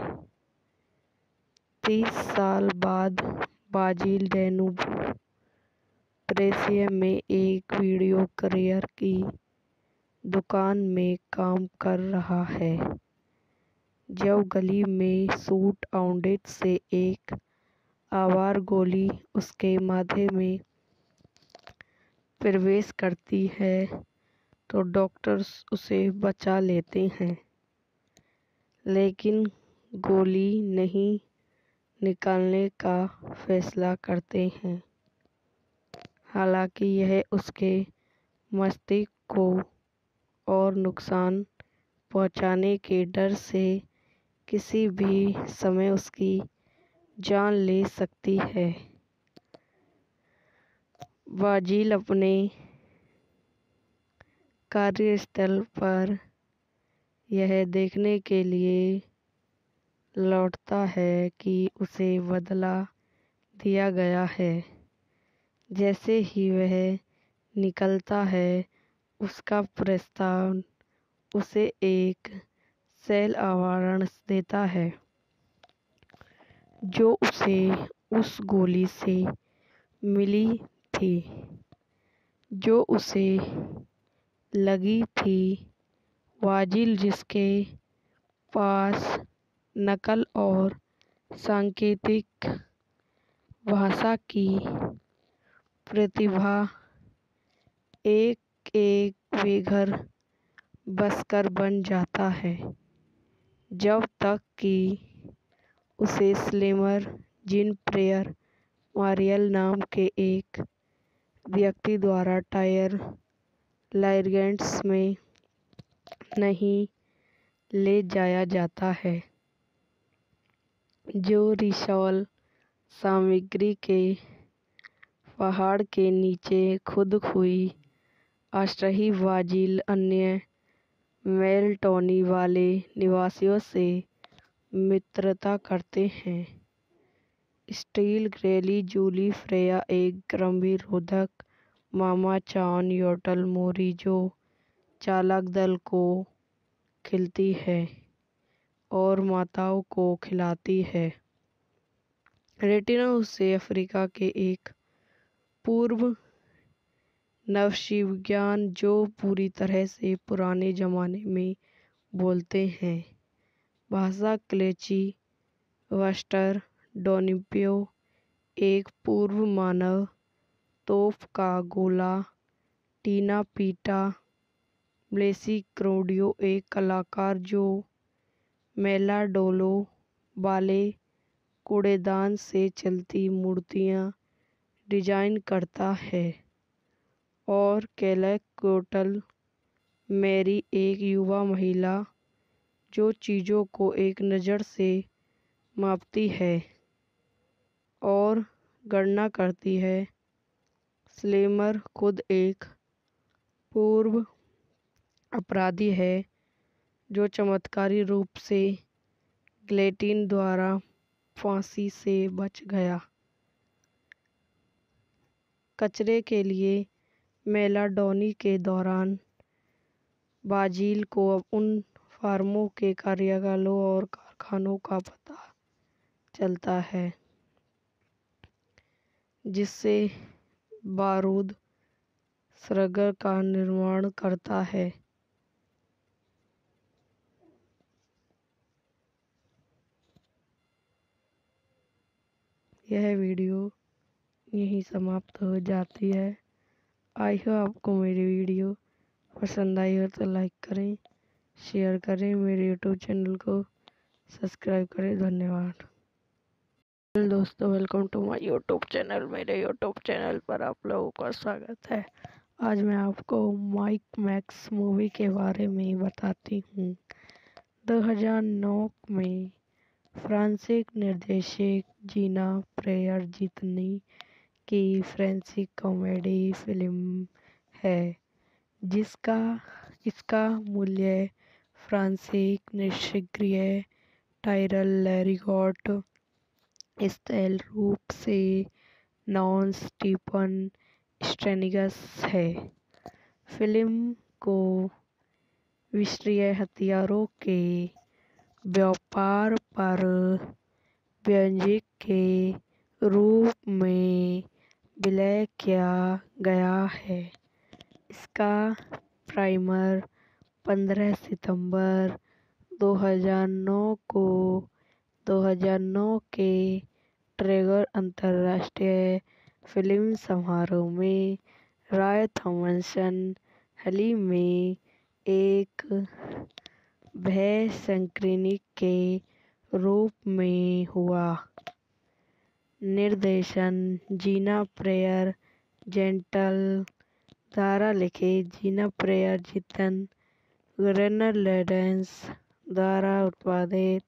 30 साल बाद बाजिल डेनूब प्रेसिया में एक वीडियो करियर की दुकान में काम कर रहा है, जब गली में शूट आउट से एक आवार गोली उसके माथे में प्रवेश करती है तो डॉक्टर्स उसे बचा लेते हैं, लेकिन गोली नहीं निकालने का फैसला करते हैं। हालांकि यह उसके मस्तिष्क को और नुकसान पहुंचाने के डर से किसी भी समय उसकी जान ले सकती है। बाजिल अपने कार्यस्थल पर यह देखने के लिए लौटता है कि उसे बदला दिया गया है। जैसे ही वह निकलता है, उसका प्रस्ताव उसे एक सेल आवरण देता है, जो उसे उस गोली से मिली थी जो उसे लगी थी। वाजिल, जिसके पास नकल और सांकेतिक भाषा की प्रतिभा एक बेघर बस्कर बन जाता है, जब तक कि उसे स्लेमर जीन पियर मारियल नाम के एक व्यक्ति द्वारा टायर लाइगेंट्स में नहीं ले जाया जाता है, जो रिसॉल सामग्री के पहाड़ के नीचे खुद हुई अस्थायी बाजिल अन्य मेलटोनी वाले निवासियों से मित्रता करते हैं। स्टील ग्रेली जूली फ्रेया एक गर्भनिरोधक मामा चान योटल मोरी जो चालक दल को खिलती है और माताओं को खिलाती है। रेटिना उसे अफ्रीका के एक पूर्व नवशिविज्ञान जो पूरी तरह से पुराने जमाने में बोलते हैं भाषा क्लेची वस्टर डोनिपियो एक पूर्व मानव तोप का गोला टीना पीटा ब्लेसी क्रोडियो एक कलाकार जो मेलाडोलो वाले कूड़ेदान से चलती मूर्तियां डिजाइन करता है, और कैलेकोटल मैरी एक युवा महिला जो चीज़ों को एक नज़र से मापती है और गणना करती है। स्लेमर खुद एक पूर्व अपराधी है जो चमत्कारी रूप से गिलेटिन द्वारा फांसी से बच गया। कचरे के लिए मेलाडोनी के दौरान बाजिल को उन फार्मों के कार्यालयों और कारखानों का पता चलता है जिससे बारूद सरगर का निर्माण करता है। यह वीडियो यहीं समाप्त हो जाती है। आई हो आपको मेरी वीडियो पसंद आई हो तो लाइक करें, शेयर करें, मेरे यूट्यूब चैनल को सब्सक्राइब करें। धन्यवाद। दोस्तों, welcome to my YouTube channel. मेरे यूट्यूब चैनल पर आप लोगों का स्वागत है। आज मैं आपको माइक मैक्स मूवी के बारे में बताती हूँ। 2009 में फ्रांसीसी निर्देशक जीना प्रेयर की फ्रेंची कॉमेडी फिल्म है इसका मूल्य फ्रांसीसी निर्देशक टायरल लैरिगॉट स्थल रूप से नॉन स्टीफन स्टेनिगस है। फिल्म को विश्वसनीय हथियारों के व्यापार पर व्यंजक के रूप में विलय किया गया है। इसका प्रीमियर 15 सितंबर 2009 के ट्रेगर अंतर्राष्ट्रीय फिल्म समारोह में रॉय थॉमसन हॉल में एक भव्य स्क्रीनिंग के रूप में हुआ। निर्देशन जीना प्रेयर जेंटल द्वारा लिखे, जीना प्रेयर जितन गवर्नर लॉरेंस द्वारा उत्पादित,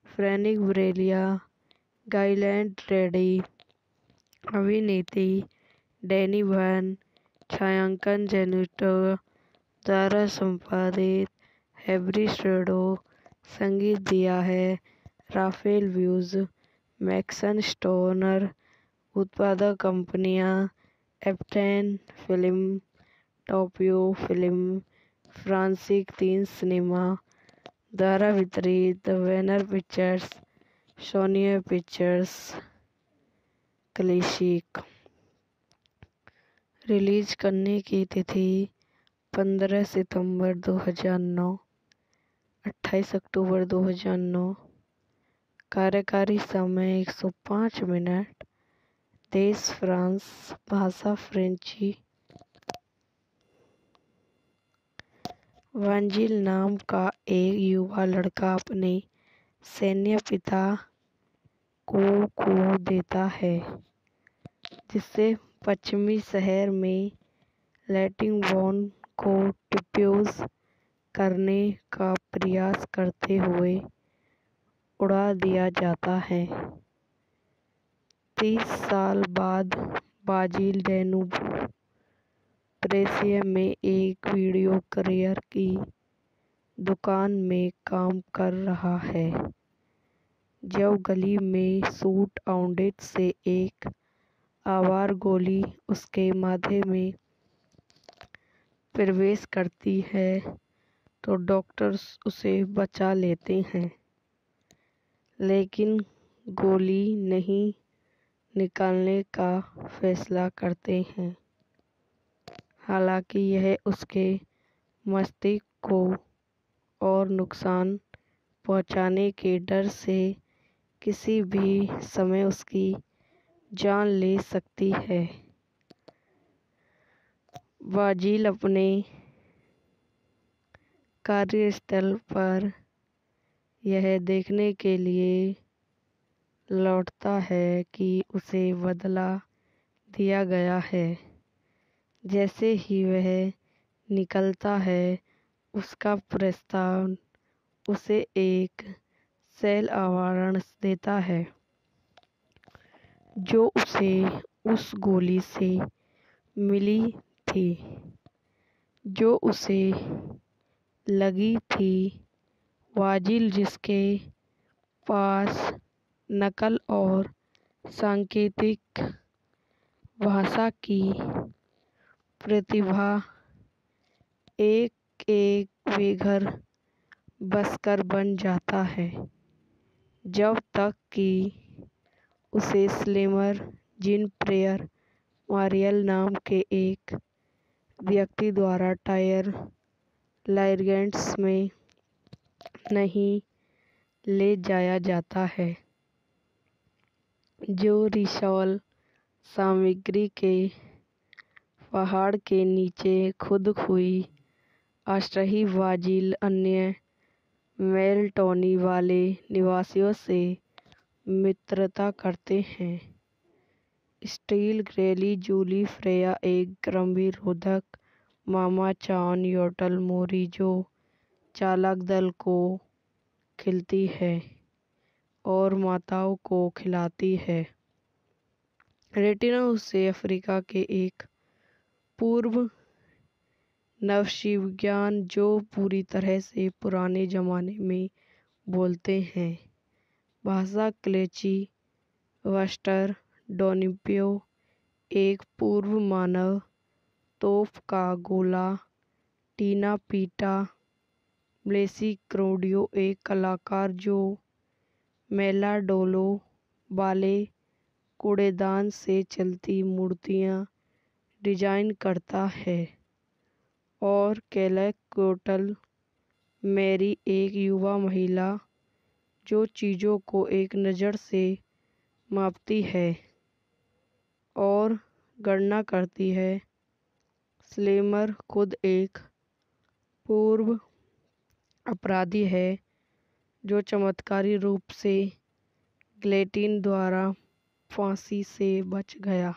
फ्रैंक ब्रेलिया गाइलेंड रेडी, अभिनेत्री डैनी वैन, छायांकन जेनिटो द्वारा संपादित, हैरी श्रेडो, संगीत दिया है राफेल व्यूज, मैक्सन स्टोनर, उत्पादक कंपनियां एप्टेन फिल्म, टोपियो फिल्म, फ्रांसीसी 3 सिनेमा द्वारा वितरित, the Warner pictures, Sony pictures, classic. Release करने की तिथि 15 सितंबर 2009, 28 अक्टूबर 2009। कार्यकारी समय 105 मिनट। देश फ्रांस, भाषा फ्रेंची। वांजिल नाम का एक युवा लड़का अपने सैन्य पिता को खो देता है, जिससे पश्चिमी शहर में लैटिंगबॉर्न को डिफ्यूज करने का प्रयास करते हुए उड़ा दिया जाता है। 30 साल बाद बाजिल डेनूब पेरिस में एक वीडियो करियर की दुकान में काम कर रहा है, जब गली में शूट आउट से एक आवार गोली उसके माथे में प्रवेश करती है तो डॉक्टर्स उसे बचा लेते हैं, लेकिन गोली नहीं निकालने का फैसला करते हैं। हालांकि यह उसके मस्तिष्क को और नुकसान पहुंचाने के डर से किसी भी समय उसकी जान ले सकती है। बाजिल अपने कार्यस्थल पर यह देखने के लिए लौटता है कि उसे बदला दिया गया है। जैसे ही वह निकलता है, उसका प्रस्ताव उसे एक सेल आवरण देता है, जो उसे उस गोली से मिली थी जो उसे लगी थी। वाजिल, जिसके पास नकल और सांकेतिक भाषा की प्रतिभा, एक बेघर बस्कर बन जाता है, जब तक कि उसे स्लेमर जीन प्रेयर मारियल नाम के एक व्यक्ति द्वारा टायर लाइगेंट्स में नहीं ले जाया जाता है। जो रिसॉल सामग्री के पहाड़ के नीचे खुद हुई अस्थायी बाजिल अन्य मेलटोनी वाले निवासियों से मित्रता करते हैं। स्टील ग्रेली जूली फ्रेया एक गंभीर रोधक मामा चान योटल मोरी जो चालक दल को खिलती है और माताओं को खिलाती है। रेटिना उसे अफ्रीका के एक पूर्व नवशिविज्ञान जो पूरी तरह से पुराने जमाने में बोलते हैं भाषा क्लेची वस्टर डोनिपियो एक पूर्व मानव तोप का गोला टीना पीटा ब्लेसी क्रोडियो एक कलाकार जो मेलाडोलो वाले कूड़ेदान से चलती मूर्तियाँ डिजाइन करता है और कैलक कोटल मैरी एक युवा महिला जो चीज़ों को एक नज़र से मापती है और गणना करती है। स्लेमर खुद एक पूर्व अपराधी है जो चमत्कारी रूप से गिलेटिन द्वारा फांसी से बच गया।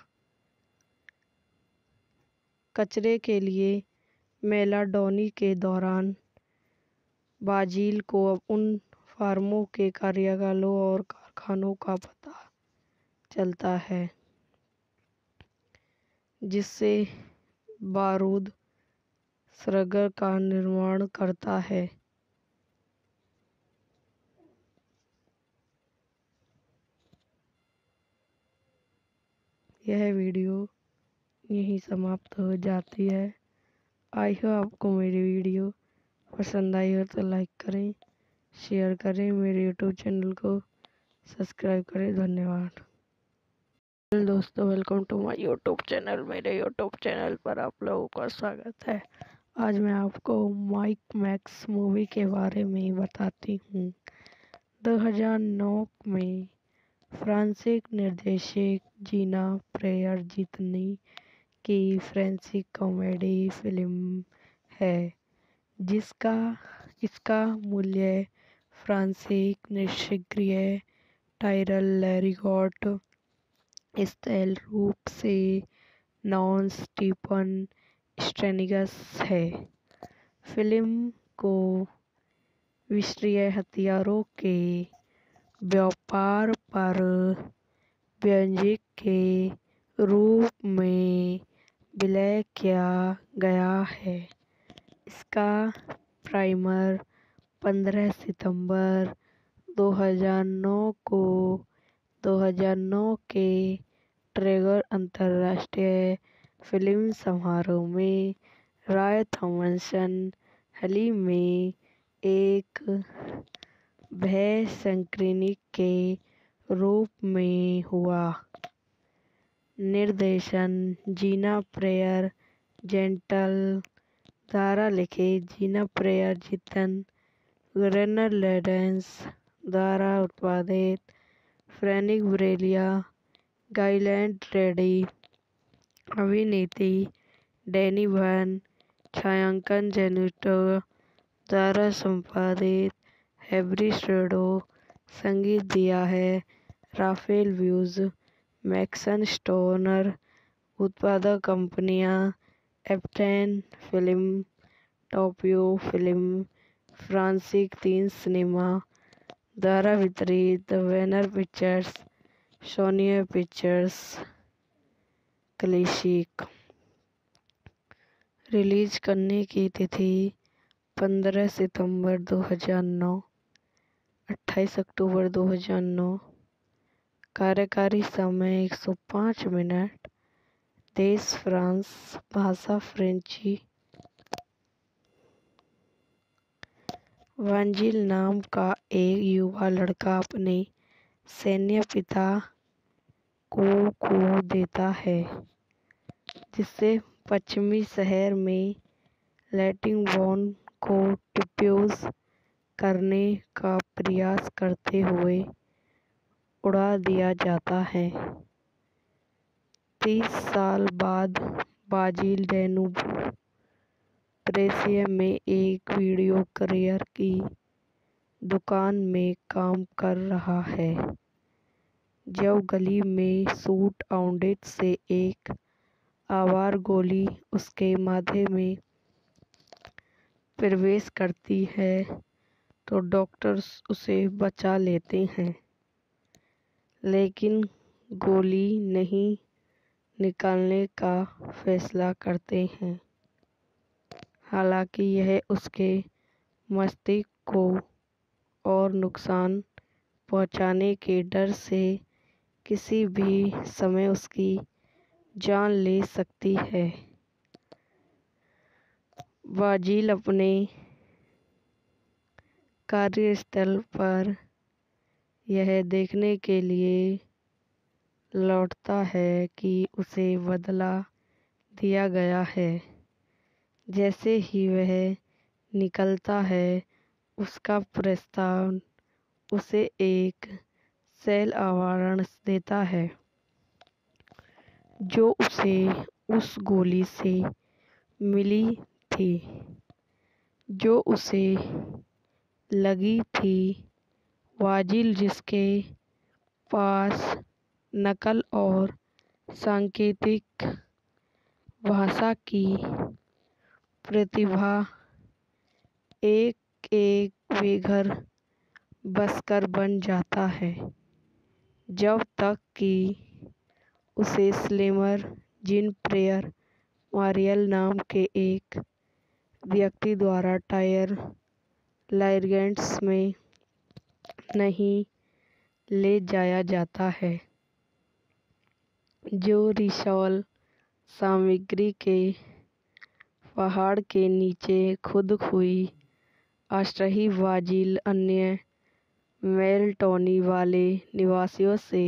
कचरे के लिए मेलाडोनी के दौरान बाजिल को उन फार्मों के कार्यालयों और कारखानों का पता चलता है जिससे बारूद सरगर का निर्माण करता है। यह वीडियो यहीं समाप्त हो जाती है। आई होप आपको मेरी वीडियो पसंद आई हो तो लाइक करें, शेयर करें, मेरे यूट्यूब चैनल को सब्सक्राइब करें। धन्यवाद। दोस्तों, welcome to my YouTube channel. मेरे यूट्यूब चैनल पर आप लोगों का स्वागत है। आज मैं आपको माइक मैक्स मूवी के बारे में बताती हूँ। 2009 में फ्रांसीसी निर्देशक जीना प्रेयर जीतने की फ्रेंची कॉमेडी फिल्म है इसका मूल्य फ्रांसीसी निर्देशक टायरल लैरिगॉट स्थल रूप से नॉन स्टीफन स्टेनिगस है। फिल्म को विश्वसनीय हथियारों के व्यापार पर व्यंजक के रूप में विलय किया गया है। इसका प्रीमियर 15 सितंबर 2009 के ट्रिगर अंतर्राष्ट्रीय फिल्म समारोह में रॉय थॉमसन हॉल में एक भव्य स्क्रीनिंग के रूप में हुआ। निर्देशन जीना प्रेयर जेंटल द्वारा लिखे जीना प्रेयर जीतन ग्रेनर लेडेंस द्वारा उत्पादित फ्रैनिक ब्रेलिया गाइलैंड रेडी अभिनेत्री डैनी वैन छायांकन जेनिटो द्वारा संपादित हैरी स्ट्रेडो संगीत दिया है राफेल व्यूज मैक्सन स्टोनर उत्पादक कंपनियां एप्टेन फिल्म टोपियो फिल्म फ्रांसिक 3 सिनेमा द्वारा वितरित Warner pictures Sony pictures classic. Release करने की तिथि 15 सितंबर 2009 28 अक्टूबर 2009। कार्यकारी समय 105 मिनट। देश फ्रांस, भाषा फ्रेंची। वांजिल नाम का एक युवा लड़का अपने सैन्य पिता को खो देता है जिससे पश्चिमी शहर में लैटिंगबॉर्न को डिफ्यूज करने का प्रयास करते हुए उड़ा दिया जाता है। 30 साल बाद बाजिल डेनूब ब्रेसिया में एक वीडियो करियर की दुकान में काम कर रहा है जब गली में शूट आउट से एक आवार गोली उसके माथे में प्रवेश करती है तो डॉक्टर्स उसे बचा लेते हैं, लेकिन गोली नहीं निकालने का फैसला करते हैं। हालांकि यह उसके मस्तिष्क को और नुकसान पहुंचाने के डर से किसी भी समय उसकी जान ले सकती है। बाजिल अपने कार्यस्थल पर यह देखने के लिए लौटता है कि उसे बदला दिया गया है। जैसे ही वह निकलता है, उसका प्रस्ताव उसे एक सेल आवरण देता है जो उसे उस गोली से मिली थी जो उसे लगी थी। बाजिल, जिसके पास नकल और सांकेतिक भाषा की प्रतिभा एक बेघर बसकर बन जाता है, जब तक कि उसे स्लेमर जीन प्रेयर मारियल नाम के एक व्यक्ति द्वारा टायर लाइगेंड्स में नहीं ले जाया जाता है, जो रिसॉल सामग्री के पहाड़ के नीचे खुद हुई अस्थायी बाजिल अन्य मेलटोनी वाले निवासियों से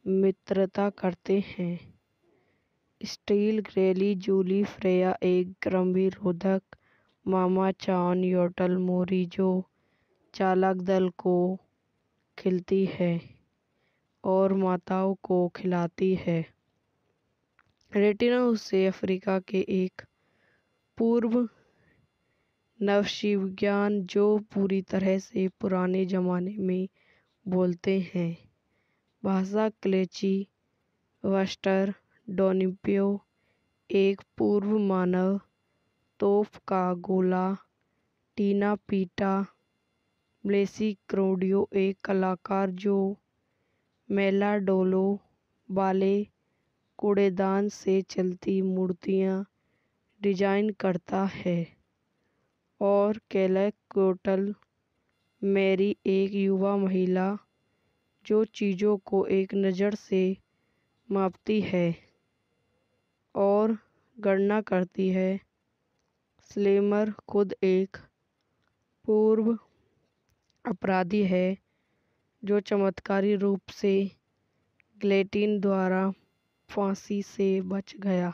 मित्रता करते हैं। स्टील ग्रेली जूली फ्रेया एक गंभीर रोधक मामा चान योटल मोरी जो चालक दल को खिलती है और माताओं को खिलाती है। रेटिना उसे अफ्रीका के एक पूर्व नवशिविज्ञान जो पूरी तरह से पुराने जमाने में बोलते हैं भाषा क्लेची वस्टर डोनिपियो एक पूर्व मानव तोप का गोला टीना पीटा ब्लेसी क्रोडियो एक कलाकार जो मेलाडोलो वाले कूड़ेदान से चलती मूर्तियां डिजाइन करता है और कैलेकोटल मैरी एक युवा महिला जो चीज़ों को एक नज़र से मापती है और गणना करती है। स्लेमर खुद एक पूर्व अपराधी है जो चमत्कारी रूप से गिलेटिन द्वारा फांसी से बच गया।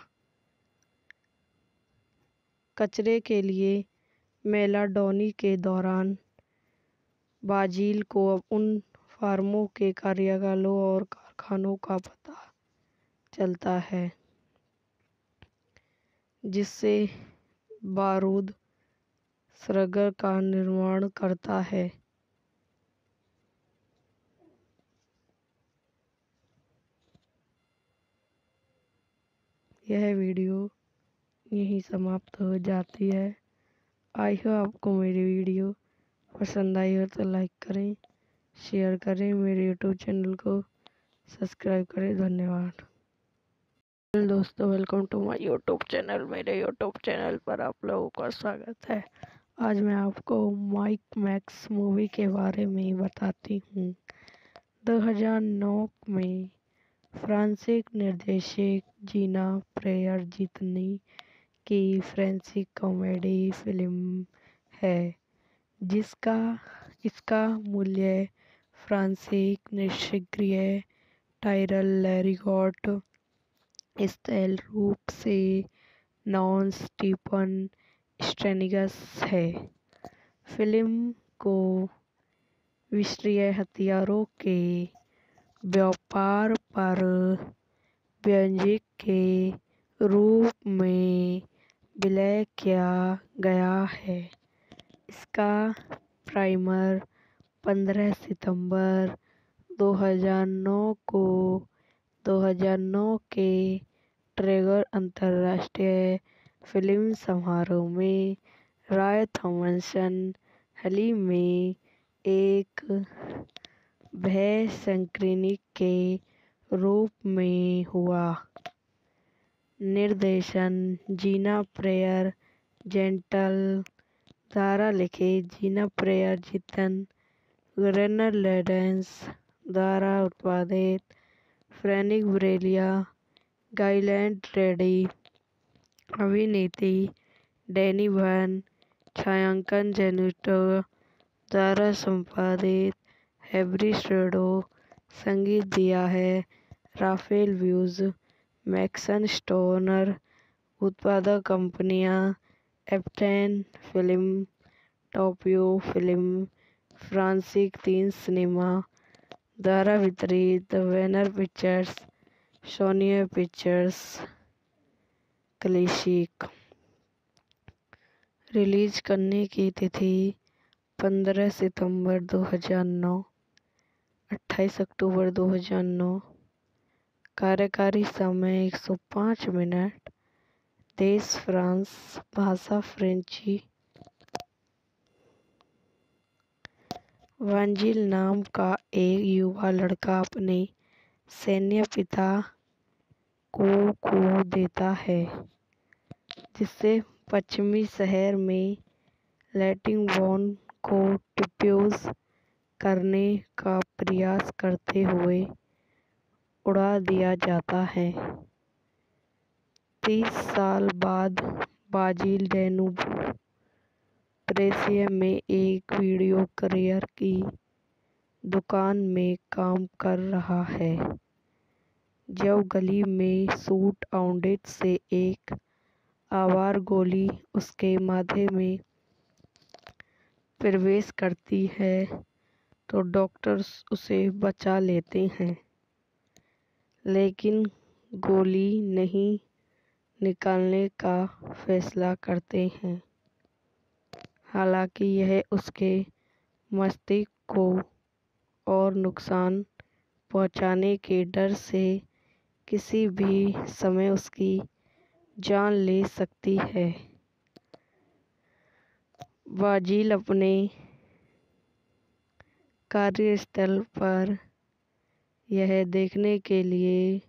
कचरे के लिए मेलाडोनी के दौरान बाजिल को उन फार्मों के कार्यालयों और कारखानों का पता चलता है जिससे बारूद सरगर का निर्माण करता है। यह वीडियो यहीं समाप्त हो जाती है। आई होप आपको मेरी वीडियो पसंद आई हो तो लाइक करें, शेयर करें, मेरे यूट्यूब चैनल को सब्सक्राइब करें। धन्यवाद। हेलो दोस्तों, welcome to my YouTube channel. मेरे यूट्यूब चैनल पर आप लोगों का स्वागत है। आज मैं आपको माइक मैक्स मूवी के बारे में बताती हूँ। 2009 में फ्रांसीसी निर्देशक जीना प्रेयर जीतने की फ्रेंची कॉमेडी फिल्म है इसका मूल्य फ्रांसीसी निष्क्रिय टायरल लैरिगॉट स्थल रूप से नॉन स्टीफन स्ट्रेनिगस है। फिल्म को विश्वसनीय हथियारों के व्यापार पर व्यंजक के रूप में विलय किया गया है। इसका प्राइमर 15 सितंबर 2009 के ट्रिगर अंतर्राष्ट्रीय फिल्म समारोह में रॉय थॉमसन हॉल में एक भव्य स्क्रीनिंग के रूप में हुआ। निर्देशन जीना प्रेयर जेंटल द्वारा लिखे जीना प्रेयर जितन ग्रेनर लेडेंस द्वारा उत्पादित फ्रैंक ब्रेलिया गाइलैंड रेडी अभिनेत्री डैनी वैन छायांकन जेनिटो द्वारा संपादित हैरी श्रेडो संगीत दिया है राफेल व्यूज मैक्सन स्टोनर उत्पादक कंपनियां एप्टेन फिल्म टोपियो फिल्म फ्रांसिक 3 सिनेमा द्वारा वितरित Warner pictures Sony pictures classic. Release करने की तिथि 15 सितंबर 2009 28 अक्टूबर 2009। कार्यकारी समय 105 मिनट। देश फ्रांस, भाषा फ्रेंची। वांजिल नाम का एक युवा लड़का अपने सैन्य पिता को खो देता है, जिससे पश्चिमी शहर में लैटिंगबॉर्न को डिफ्यूज करने का प्रयास करते हुए उड़ा दिया जाता है। 30 साल बाद बाजिल डेनूब प्रेसिया में एक वीडियो करियर की दुकान में काम कर रहा है, जब गली में शूट आउट से एक आवार गोली उसके माथे में प्रवेश करती है तो डॉक्टर्स उसे बचा लेते हैं, लेकिन गोली नहीं निकालने का फैसला करते हैं। हालांकि यह उसके मस्तिष्क को और नुकसान पहुंचाने के डर से किसी भी समय उसकी जान ले सकती है। बाजिल अपने कार्यस्थल पर यह देखने के लिए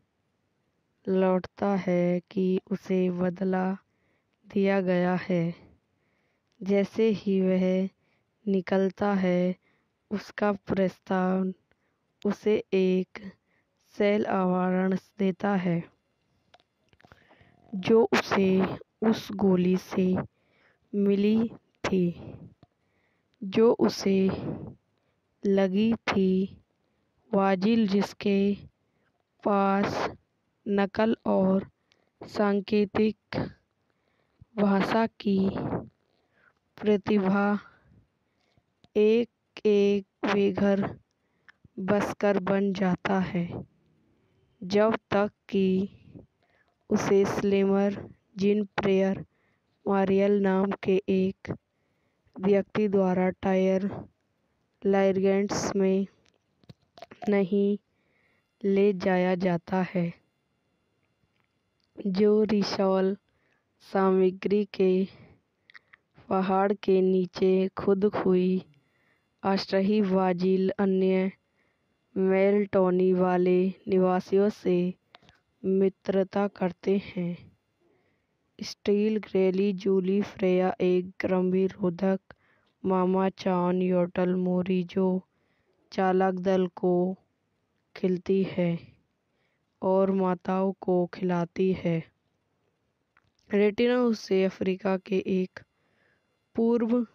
लौटता है कि उसे बदला दिया गया है। जैसे ही वह निकलता है, उसका प्रस्थान उसे एक सेल आवरण देता है, जो उसे उस गोली से मिली थी जो उसे लगी थी। वाजिल, जिसके पास नकल और सांकेतिक भाषा की प्रतिभा एक बेघर बसकर बन जाता है, जब तक कि उसे स्लेमर जीन प्रेयर मारियल नाम के एक व्यक्ति द्वारा टायर लाइगेंट्स में नहीं ले जाया जाता है, जो रिसॉल सामग्री के पहाड़ के नीचे खुद हुई अस्थायी बाजिल अन्य मेलटोनी वाले निवासियों से मित्रता करते हैं। स्टील ग्रेली जूली फ्रेया एक गर्भनिरोधक मामा चान योटल मोरी जो चालक दल को खिलाती है और माताओं को खिलाती है। रेटिना उसे अफ्रीका के एक पूर्व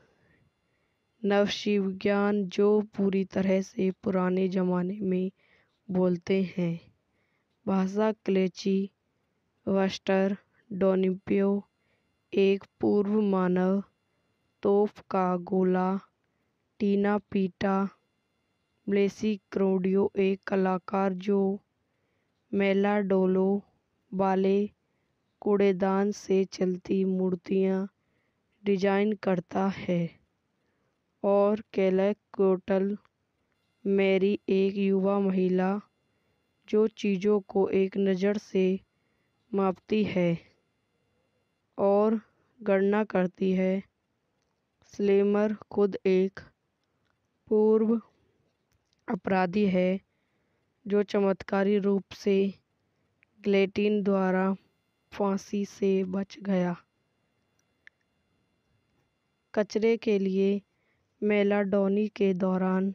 नवशिविज्ञान जो पूरी तरह से पुराने जमाने में बोलते हैं भाषा क्लेची वस्टर डोनिपियो एक पूर्व मानव तोप का गोला टीना पीटा ब्लेसी क्रोडियो एक कलाकार जो मेलाडोलो वाले कूड़ेदान से चलती मूर्तियाँ डिजाइन करता है, और कैलेकोटल मैरी एक युवा महिला जो चीज़ों को एक नज़र से मापती है और गणना करती है। स्लेमर खुद एक पूर्व अपराधी है जो चमत्कारी रूप से गिलेटिन द्वारा फांसी से बच गया। कचरे के लिए मेलाडोनी के दौरान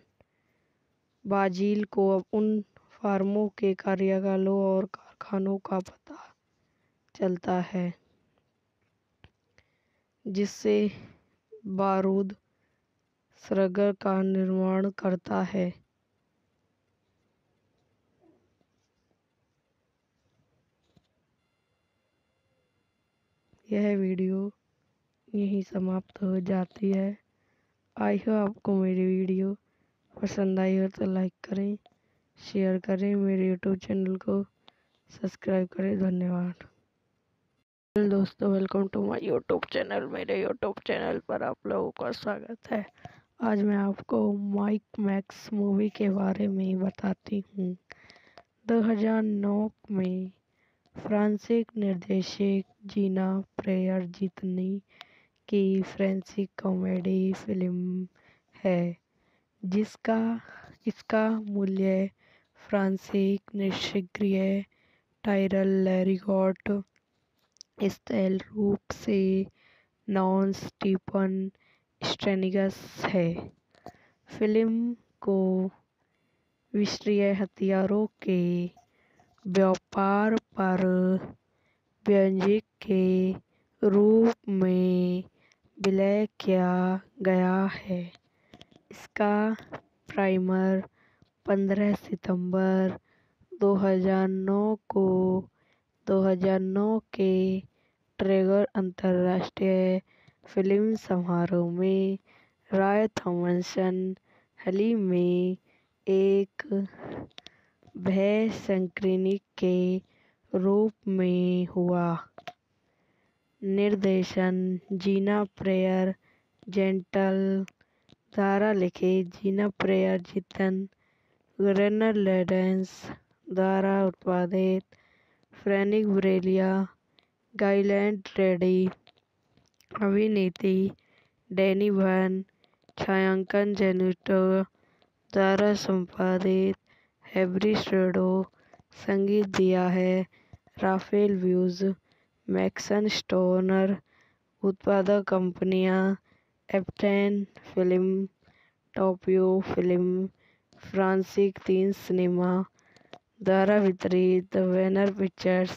बाजील को उन फार्मों के कार्यालयों और कारखानों का पता चलता है जिससे बारूद सरगर का निर्माण करता है। यह वीडियो यहीं समाप्त हो जाती है। आई होप आपको मेरी वीडियो पसंद आई हो तो लाइक करें, शेयर करें, मेरे यूट्यूब चैनल को सब्सक्राइब करें। धन्यवाद। दोस्तों, welcome to my YouTube channel. मेरे यूट्यूब चैनल पर आप लोगों का स्वागत है। आज मैं आपको माइक मैक्स मूवी के बारे में बताती हूँ। 2009 में फ्रांसीसी निर्देशक जीना प्रेयर जितनी की फ्रेंची कॉमेडी फिल्म है इसका मूल्य फ्रांसीसी निष्क्रिय टायरल लैरिगॉट स्थल रूप से नॉन स्टीफन स्ट्रेनिगस है। फिल्म को विश्वसनीय हथियारों के व्यापार पर व्यंजक के रूप में विलय किया गया है। इसका प्रीमियर 15 सितंबर 2009 के ट्रिगर अंतर्राष्ट्रीय फिल्म समारोह में रॉय थॉमसन हॉल में एक भव्य स्क्रीनिंग के रूप में हुआ। निर्देशन जीना प्रेयर जेंटल द्वारा लिखित, जीना प्रेयर जितन ग्रेनर लेडेंस द्वारा उत्पादित, फ्रैंक ब्रेलिया गाइलैंड रेडी, अभिनेत्री डैनी वैन, छायांकन जेनिटो द्वारा संपादित, हैरी श्रेडो, संगीत दिया है राफेल व्यूज, मैक्सन स्टोनर, उत्पादक कंपनियां एप्टेन फिल्म, टोपियो फिल्म, फ्रांसीसी 3 सिनेमा द्वारा वितरित, Warner pictures,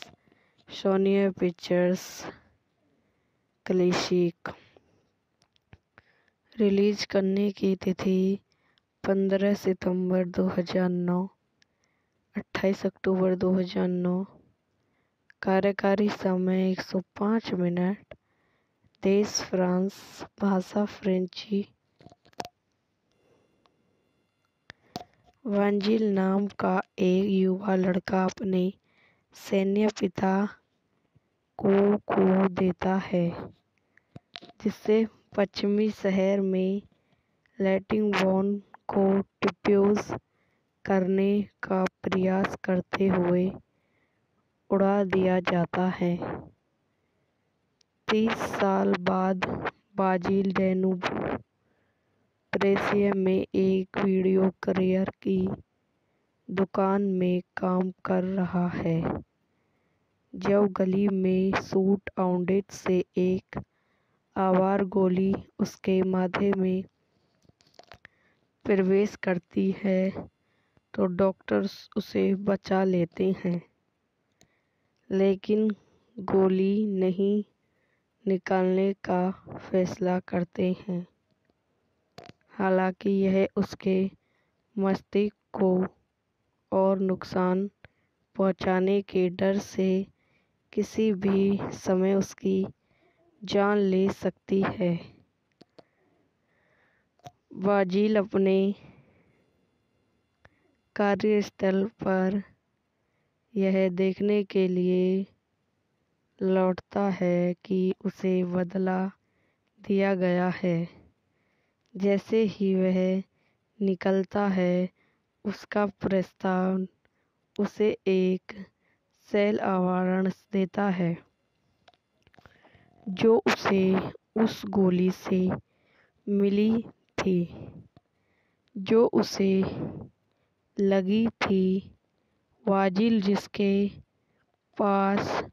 Sony pictures, classic. Release करने की तिथि 15 सितंबर 2009, 28 अक्टूबर 2009। कार्यकारी समय 105 मिनट। देश फ्रांस, भाषा फ्रेंची। वांजिल नाम का एक युवा लड़का अपने सैन्य पिता को खो देता है, जिससे पश्चिमी शहर में लैटिंगबॉर्न को डिफ्यूज करने का प्रयास करते हुए उड़ा दिया जाता है। 30 साल बाद बाजिल डेनूब प्रेसिया में एक वीडियो करियर की दुकान में काम कर रहा है जब गली में शूट आउट से एक आवार गोली उसके माथे में प्रवेश करती है तो डॉक्टर्स उसे बचा लेते हैं, लेकिन गोली नहीं निकालने का फैसला करते हैं। हालांकि यह उसके मस्तिष्क को और नुकसान पहुंचाने के डर से किसी भी समय उसकी जान ले सकती है। बाजिल अपने कार्यस्थल पर यह देखने के लिए लौटता है कि उसे बदला दिया गया है। जैसे ही वह निकलता है, उसका प्रस्ताव उसे एक सेल आवरण देता है जो उसे उस गोली से मिली थी जो उसे लगी थी। वाजिल, जिसके पास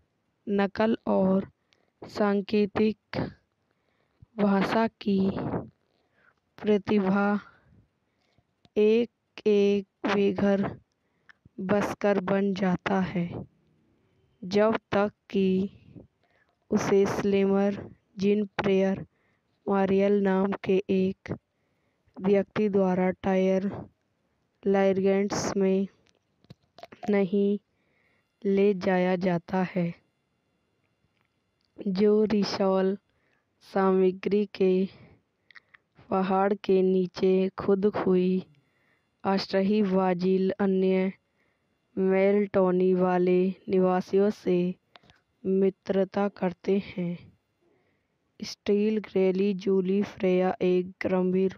नकल और सांकेतिक भाषा की प्रतिभा, एक एक बेघर बसकर बन जाता है, जब तक कि उसे स्लेमर जीन प्रेयर मारियल नाम के एक व्यक्ति द्वारा टायर लाइगेंट्स में नहीं ले जाया जाता है, जो रिसॉल सामग्री के पहाड़ के नीचे खुद हुई अस्थायी वाजिल अन्य मेलटोनी वाले निवासियों से मित्रता करते हैं। स्टील ग्रेली जूली फ्रेया एक गंभीर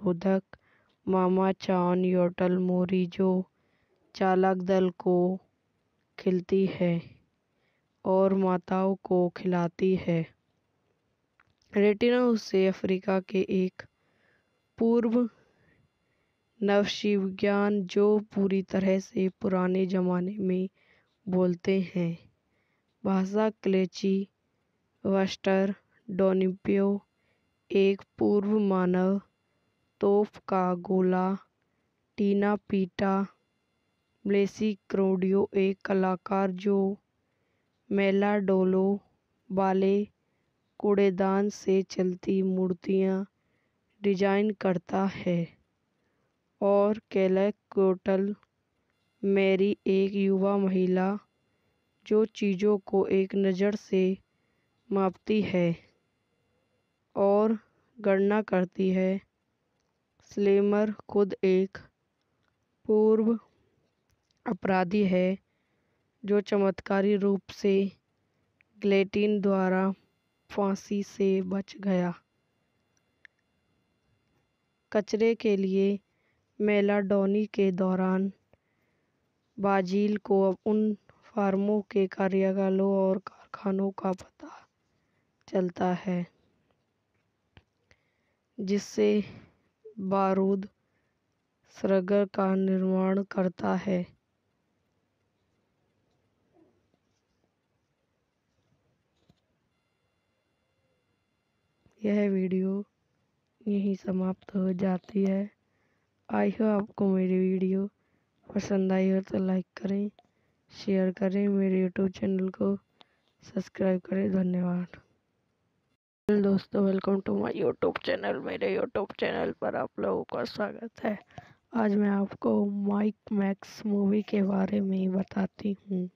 मामा चान योटल मोरी जो चालक दल को खिलती है और माताओं को खिलाती है। रेटिना उसे अफ्रीका के एक पूर्व नवशिविज्ञान जो पूरी तरह से पुराने जमाने में बोलते हैं भाषा क्लेची वस्टर डोनिपियो एक पूर्व मानव तोप का गोला टीना पीटा ब्लेसी क्रोडियो एक कलाकार जो मेलाडोलो वाले कूड़ेदान से चलती मूर्तियां डिजाइन करता है और कैलेकोटल मैरी एक युवा महिला जो चीज़ों को एक नज़र से मापती है और गणना करती है। स्लेमर खुद एक पूर्व अपराधी है जो चमत्कारी रूप से गिलेटिन द्वारा फांसी से बच गया। कचरे के लिए मेलाडोनी के दौरान बाजिल को उन फार्मों के कार्यालयों और कारखानों का पता चलता है जिससे बारूद सरगर का निर्माण करता है। यह वीडियो यहीं समाप्त हो जाती है। आई होप आपको मेरी वीडियो पसंद आई हो तो लाइक करें, शेयर करें, मेरे यूट्यूब चैनल को सब्सक्राइब करें। धन्यवाद। दोस्तों, welcome to my YouTube channel. मेरे यूट्यूब चैनल पर आप लोगों का स्वागत है। आज मैं आपको माइक मैक्स मूवी के बारे में बताती हूँ।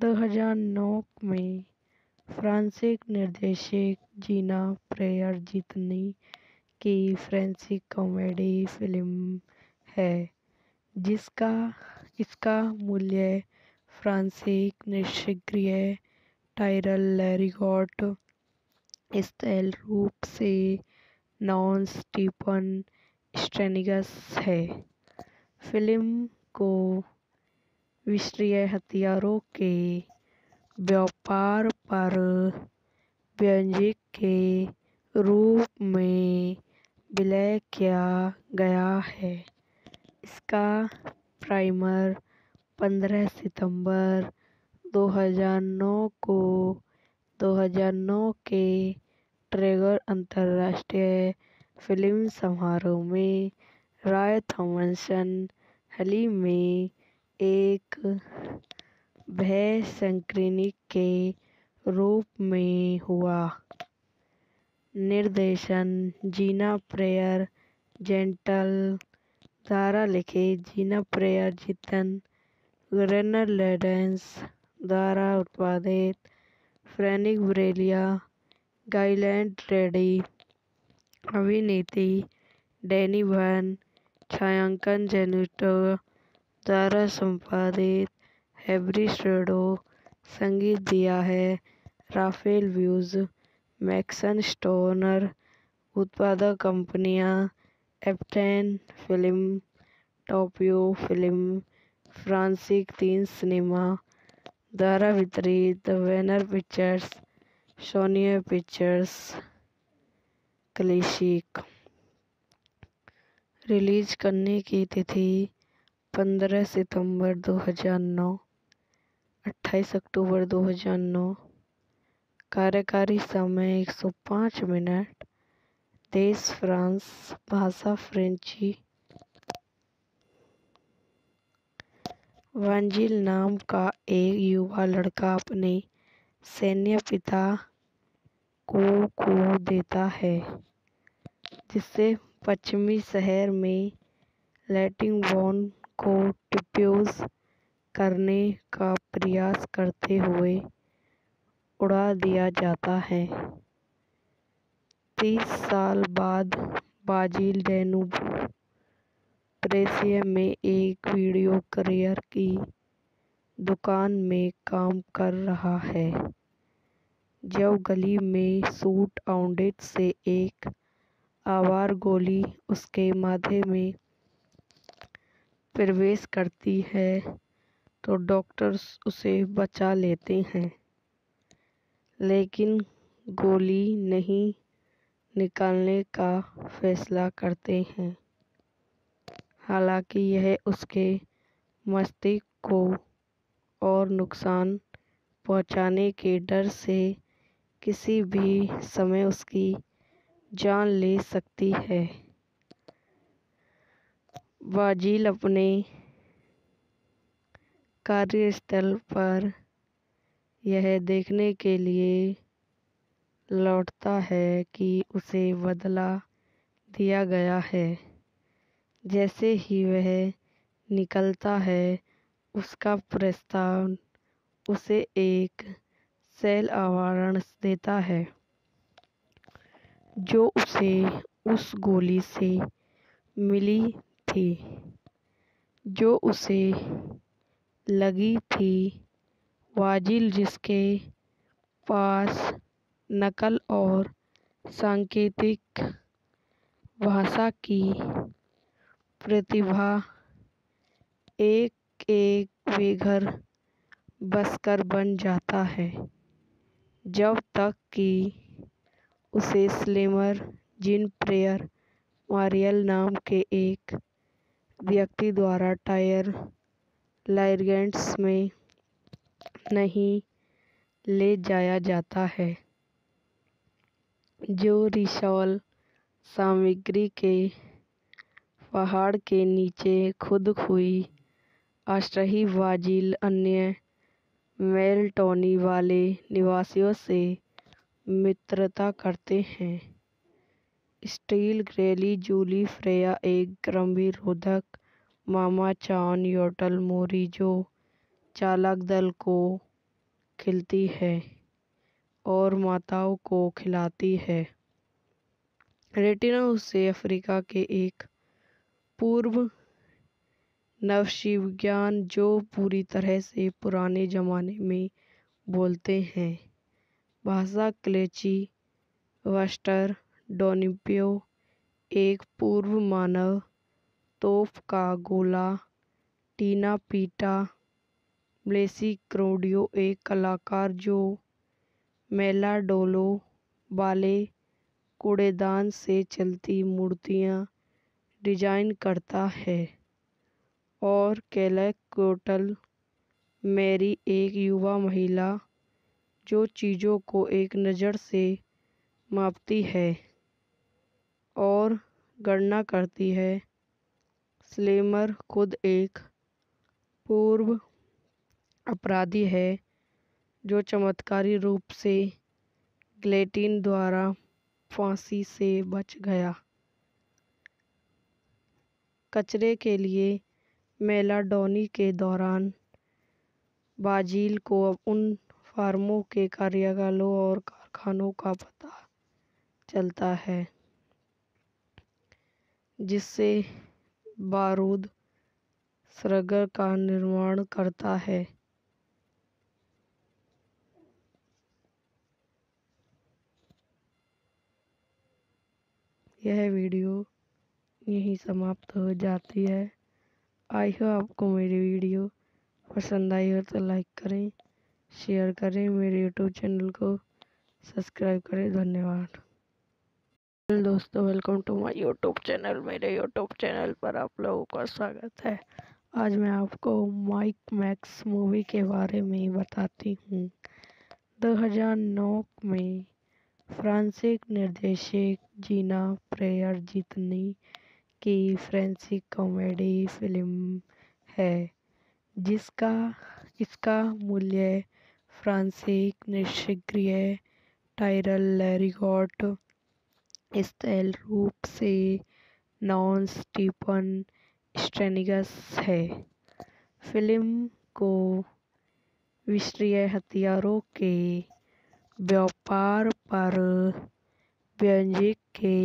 2009 में फ्रांसीसी निर्देशक जीना प्रेयर जितनी की फ्रेंची कॉमेडी फिल्म है इसका मूल्य फ्रांसीसी निष्क्रिय टायरल लैरिगॉट स्थल रूप से नॉन स्टीफन स्ट्रेनिगस है। फिल्म को विश्वसनीय हथियारों के व्यापार पर व्यंजक के रूप में विलय किया गया है। इसका प्रीमियर 15 सितंबर 2009 के ट्रिगर अंतर्राष्ट्रीय फिल्म समारोह में रॉय थॉमसन हॉल में एक भव्य स्क्रीनिंग के रूप में हुआ। निर्देशन जीना प्रेयर जेंटल द्वारा लिखित जीना प्रेयर जितन गुरेनर लेडेंस द्वारा उत्पादित फ्रैंक ब्रेलिया गाइलैंड रेडी अभिनीति डैनी वैन छायांकन जेनिटो द्वारा संपादित हैरी स्टूडियो। संगीत दिया है राफेल व्यूज, मैक्सन स्टोनर। उत्पादक कंपनियां एप्टेन फिल्म, टोपियो फिल्म, फ्रांसिक 3 सिनेमा। द्वारा वितरित the banner pictures, Sony pictures, classic. Release करने की तिथि 15 सितंबर 2009, 28 अक्टूबर 2009। कार्यकारी समय 105 मिनट। देश फ्रांस, भाषा फ्रेंची। वांजिल नाम का एक युवा लड़का अपने सैन्य पिता को खो देता है, जिससे पश्चिमी शहर में लैटिंगबॉर्न को डिफ्यूज करने का प्रयास करते हुए उड़ा दिया जाता है। 30 साल बाद बाजिल डेनूब प्रेसिया में एक वीडियो करियर की दुकान में काम कर रहा है, जब गली में शूट आउट से एक आवार गोली उसके माथे में प्रवेश करती है तो डॉक्टर्स उसे बचा लेते हैं, लेकिन गोली नहीं निकालने का फैसला करते हैं। हालांकि यह उसके मस्तिष्क को और नुकसान पहुंचाने के डर से किसी भी समय उसकी जान ले सकती है। बाजिल अपने कार्यस्थल पर यह देखने के लिए लौटता है कि उसे बदला दिया गया है। जैसे ही वह निकलता है, उसका प्रस्थान उसे एक सेल आवरण देता है, जो उसे उस गोली से मिली थी जो उसे लगी थी। वाजिल, जिसके पास नकल और सांकेतिक भाषा की प्रतिभा, एक बेघर बसकर बन जाता है, जब तक कि उसे स्लेमर जीन पियर मारियल नाम के एक व्यक्ति द्वारा टायर लाइगेंट्स में नहीं ले जाया जाता है, जो रिसॉल सामग्री के पहाड़ के नीचे खुद हुई अस्थायी बाजिल अन्य मेलटोनी वाले निवासियों से मित्रता करते हैं। स्टील ग्रेली जूली फ्रेया एक गंभीर रोधक मामा चान योटल मोरी जो चालक दल को खिलती है और माताओं को खिलाती है। रेटिना उसे अफ्रीका के एक पूर्व नवशिविज्ञान जो पूरी तरह से पुराने जमाने में बोलते हैं भाषा क्लेची वस्टर डोनिपियो एक पूर्व मानव तोप का गोला टीना पीटा ब्लेसी क्रोडियो एक कलाकार जो मेलाडोलो वाले कूड़ेदान से चलती मूर्तियां डिजाइन करता है और कैलेकोटल मैरी एक युवा महिला जो चीज़ों को एक नज़र से मापती है और गणना करती है। स्लेमर खुद एक पूर्व अपराधी है जो चमत्कारी रूप से गिलेटिन द्वारा फांसी से बच गया। कचरे के लिए मेलाडोनी के दौरान बाजिल को उन फार्मों के कार्यालयों और कारखानों का पता चलता है जिससे बारूद सागर का निर्माण करता है। यह वीडियो यहीं समाप्त हो जाती है। आई हो आपको मेरी वीडियो पसंद आई हो तो लाइक करें, शेयर करें, मेरे यूट्यूब चैनल को सब्सक्राइब करें। धन्यवाद। दोस्तों, welcome to my YouTube channel. मेरे यूट्यूब चैनल पर आप लोगों का स्वागत है। आज मैं आपको माइक मैक्स मूवी के बारे में बताती हूँ। 2009 में फ्रांसीसी निर्देशक जीना प्रेयर जितनी की फ्रेंची कॉमेडी फिल्म है इसका मूल्य फ्रांसीसी निष्क्रिय टाइरल लैरिगॉट स्थल रूप से नॉन स्टीफन स्टेनिगस है। फिल्म को विश्वसनीय हथियारों के व्यापार पर व्यंजक के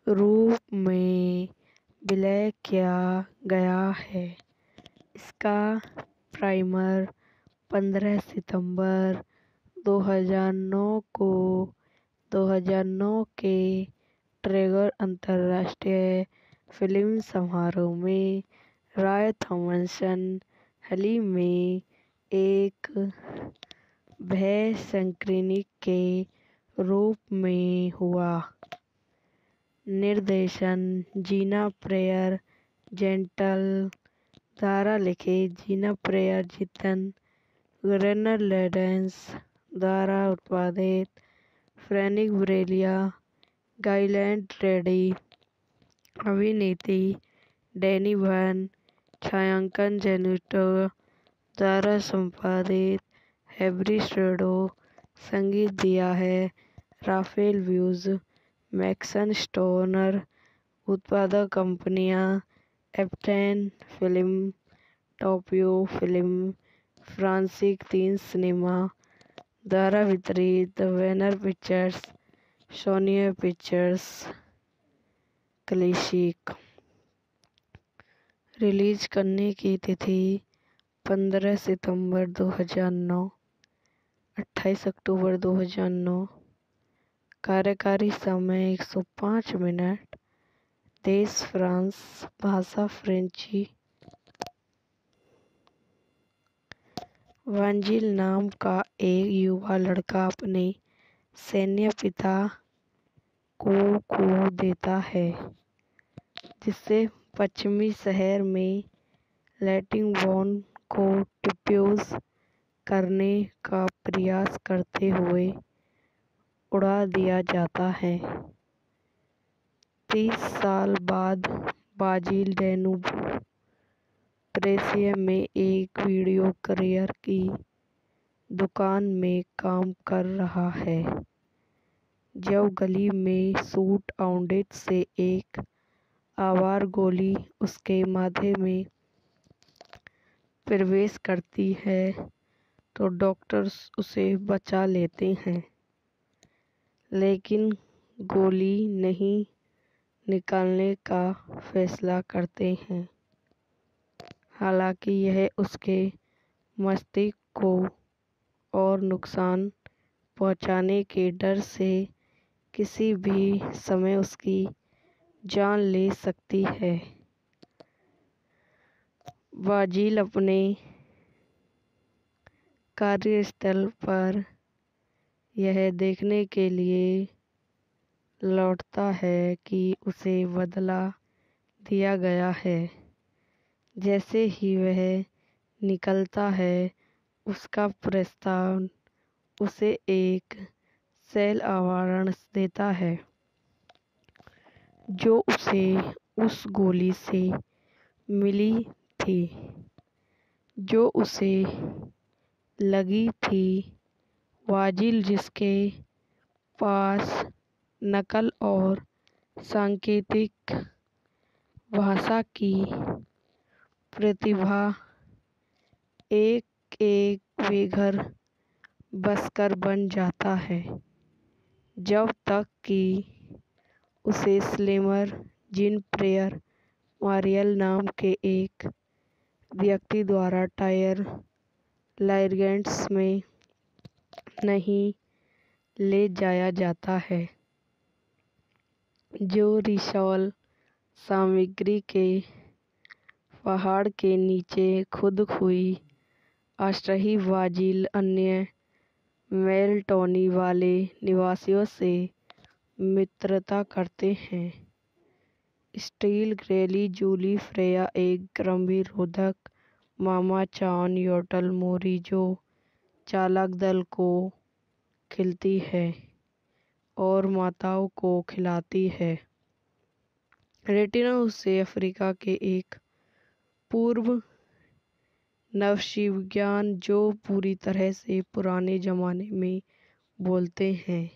रूप में विलय किया गया है। इसका प्रीमियर 15 सितंबर 2009 के ट्रिगर अंतर्राष्ट्रीय फिल्म समारोह में रॉय थॉमसन हॉल में एक भव्य स्क्रीनिंग के रूप में हुआ। निर्देशन जीना प्रेयर जेंटल द्वारा लिखित जीना प्रेयर जितन वार्नर लॉरेंस द्वारा उत्पादित फ्रैंक ब्रेलिया गाइलेंट रेडी अभिनेत्री डैनी वैन छायांकन जेनिटो द्वारा संपादित हैरी श्रेडो संगीत दिया है राफेल व्यूज मैक्सन स्टोनर उत्पादक कंपनियां एप्टेन फिल्म टोपियो फिल्म फ्रांसीसी 3 सिनेमा द्वारा वितरित banner pictures Sony pictures classic. Release करने की तिथि 15 सितंबर 2009, 28 अक्टूबर 2009। कार्यकारी समय 105 मिनट। देश फ्रांस, भाषा फ्रेंची। वांजिल नाम का एक युवा लड़का अपने सैन्य पिता को खो देता है, जिससे पश्चिमी शहर में लैटिन बॉम्ब को डिफ्यूज करने का प्रयास करते हुए उड़ा दिया जाता है। 30 साल बाद बाजिल डेनूब प्रेसिया में एक वीडियो करियर की दुकान में काम कर रहा है, जब गली में शूट आउट से एक आवार गोली उसके माथे में प्रवेश करती है तो डॉक्टर्स उसे बचा लेते हैं, लेकिन गोली नहीं निकालने का फैसला करते हैं। हालांकि यह उसके मस्तिष्क को और नुकसान पहुंचाने के डर से किसी भी समय उसकी जान ले सकती है। बाजिल अपने कार्यस्थल पर यह देखने के लिए लौटता है कि उसे बदला दिया गया है। जैसे ही वह निकलता है, उसका प्रस्ताव उसे एक सेल आवरण देता है, जो उसे उस गोली से मिली थी जो उसे लगी थी। वाजिल, जिसके पास नकल और सांकेतिक भाषा की प्रतिभा एक बेघर बसकर बन जाता है, जब तक कि उसे स्लेमर जीन प्रेयर मारियल नाम के एक व्यक्ति द्वारा टायर लाइगेंड्स में नहीं ले जाया जाता है, जो रिसॉल सामग्री के पहाड़ के नीचे खुद हुई अस्थायी ब्राजील अन्य मेलटोनी वाले निवासियों से मित्रता करते हैं। स्टील ग्रेली जूली फ्रेया एक गर्भनिरोधक मामा चान योटल मोरी जो चालक दल को खिलती है और माताओं को खिलाती है। रेटिना उसे अफ्रीका के एक पूर्व नवशिविज्ञान जो पूरी तरह से पुराने जमाने में बोलते हैं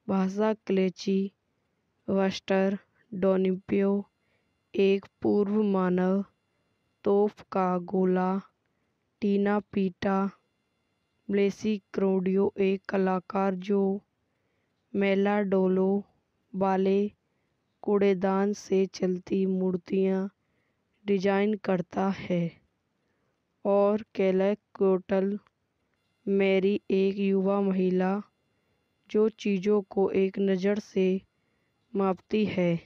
भाषा क्लेची वस्टर डोनिपियो एक पूर्व मानव तोप का गोला टीना पीटा ब्लेसी क्रोडियो एक कलाकार जो मेलाडोलो वाले कूड़ेदान से चलती मूर्तियां डिजाइन करता है और कैलेकोटल मैरी एक युवा महिला जो चीज़ों को एक नज़र से मापती है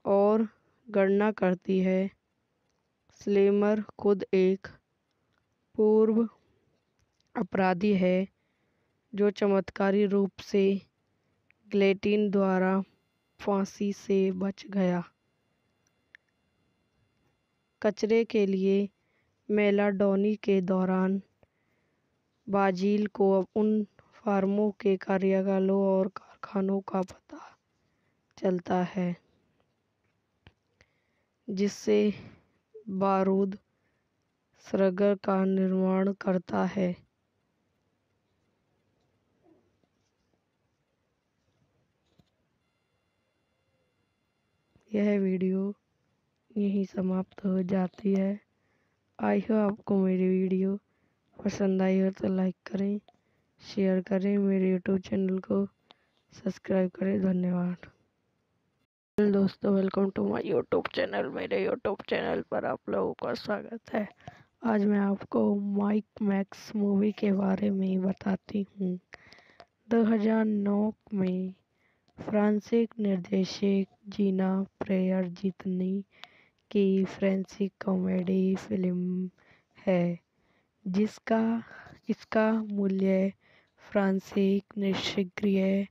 और गणना करती है। स्लेमर खुद एक पूर्व अपराधी है जो चमत्कारी रूप से गिलेटिन द्वारा फांसी से बच गया। कचरे के लिए मेलाडोनी के दौरान ब्राजील को उन फार्मों के कार्यालयों और कारखानों का पता चलता है जिससे बारूद सरगर का निर्माण करता है। यह वीडियो यहीं समाप्त हो जाती है। आई हो आपको मेरी वीडियो पसंद आई हो तो लाइक करें, शेयर करें, मेरे यूट्यूब चैनल को सब्सक्राइब करें। धन्यवाद दोस्तों, welcome to my YouTube channel. मेरे यूट्यूब चैनल पर आप लोगों का स्वागत है। आज मैं आपको माइक मैक्स मूवी के बारे में बताती हूँ। 2009 में फ्रांसीसी निर्देशक जीना प्रेयर जितनी की फ्रेंची कॉमेडी फिल्म है इसका मूल्य फ्रांसीसी निष्क्रिय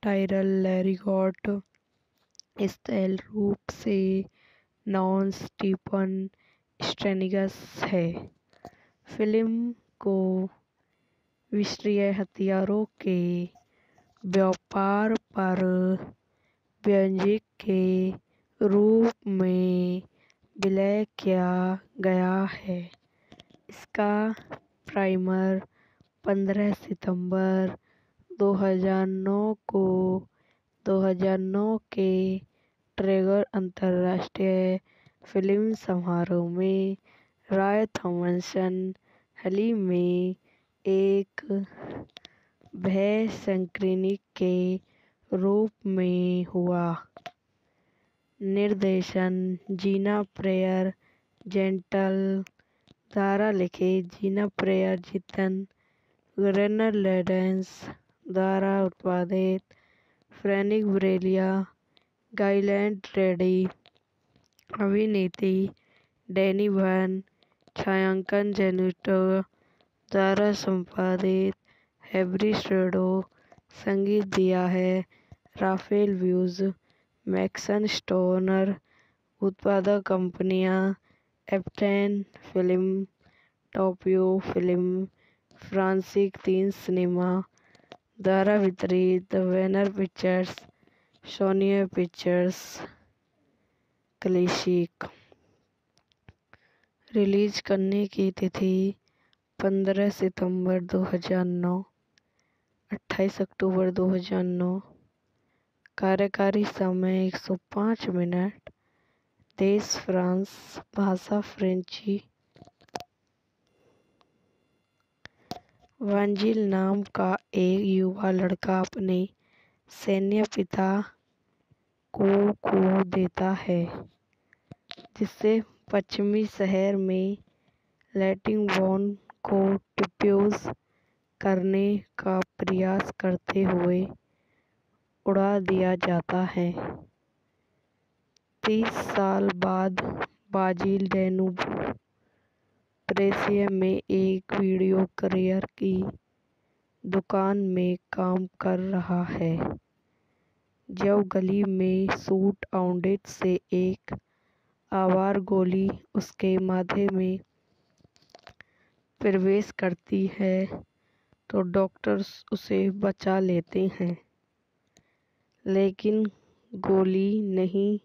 टायरल लैरिगॉट स्थल रूप से नॉन स्टीफन स्टेनिगस है। फिल्म को विश्वसनीय हथियारों के व्यापार पर व्यंजक के रूप में विलय किया गया है। इसका प्रीमियर 15 सितंबर 2009 के ट्रिगर अंतर्राष्ट्रीय फिल्म समारोह में रॉय थॉमसन हॉल में एक भव्य स्क्रीनिंग के रूप में हुआ। निर्देशन जीना प्रेयर जेंटल द्वारा लिखित जीना प्रेयर जितन ग्रेनर लेडेंस द्वारा उत्पादित फ्रैंक ब्रेलिया गाइलैंड रेडी अभिनेत्री डैनी वैन छायांकन जेनिटो द्वारा संपादित हैरी श्रेडो संगीत दिया है राफेल व्यूज मैक्सन स्टोनर उत्पादक कंपनियां एप्टेन फिल्म टोपियो फिल्म फ्रांसीसी 3 सिनेमा द्वारा वितरित Warner pictures Sony pictures classic. Release करने की तिथि 15 सितंबर 2009, 28 अक्टूबर 2009। कार्यकारी समय 105 मिनट। देश फ्रांस, भाषा फ्रेंची। वांजिल नाम का एक युवा लड़का अपने सैन्य पिता को खो देता है, जिससे पश्चिमी शहर में लैट्रिन बम को डिफ्यूज करने का प्रयास करते हुए उड़ा दिया जाता है। 30 साल बाद बाजिल डेनूब प्रेसिया में एक वीडियो करियर की दुकान में काम कर रहा है जब गली में शूट आउट से एक आवार गोली उसके माथे में प्रवेश करती है तो डॉक्टर्स उसे बचा लेते हैं, लेकिन गोली नहीं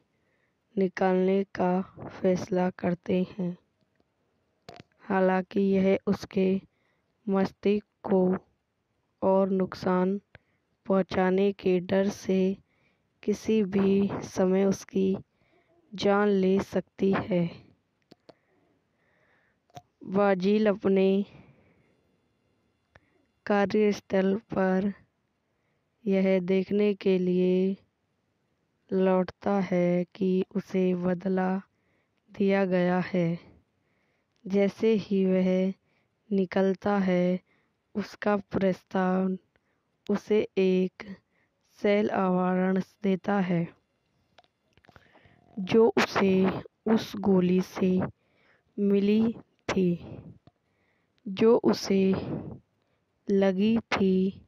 निकालने का फैसला करते हैं। हालांकि यह उसके मस्तिष्क को और नुकसान पहुंचाने के डर से किसी भी समय उसकी जान ले सकती है। बाजिल अपने कार्यस्थल पर यह देखने के लिए लौटता है कि उसे बदला दिया गया है। जैसे ही वह निकलता है, उसका प्रस्ताव उसे एक सेल आवरण देता है जो उसे उस गोली से मिली थी जो उसे लगी थी।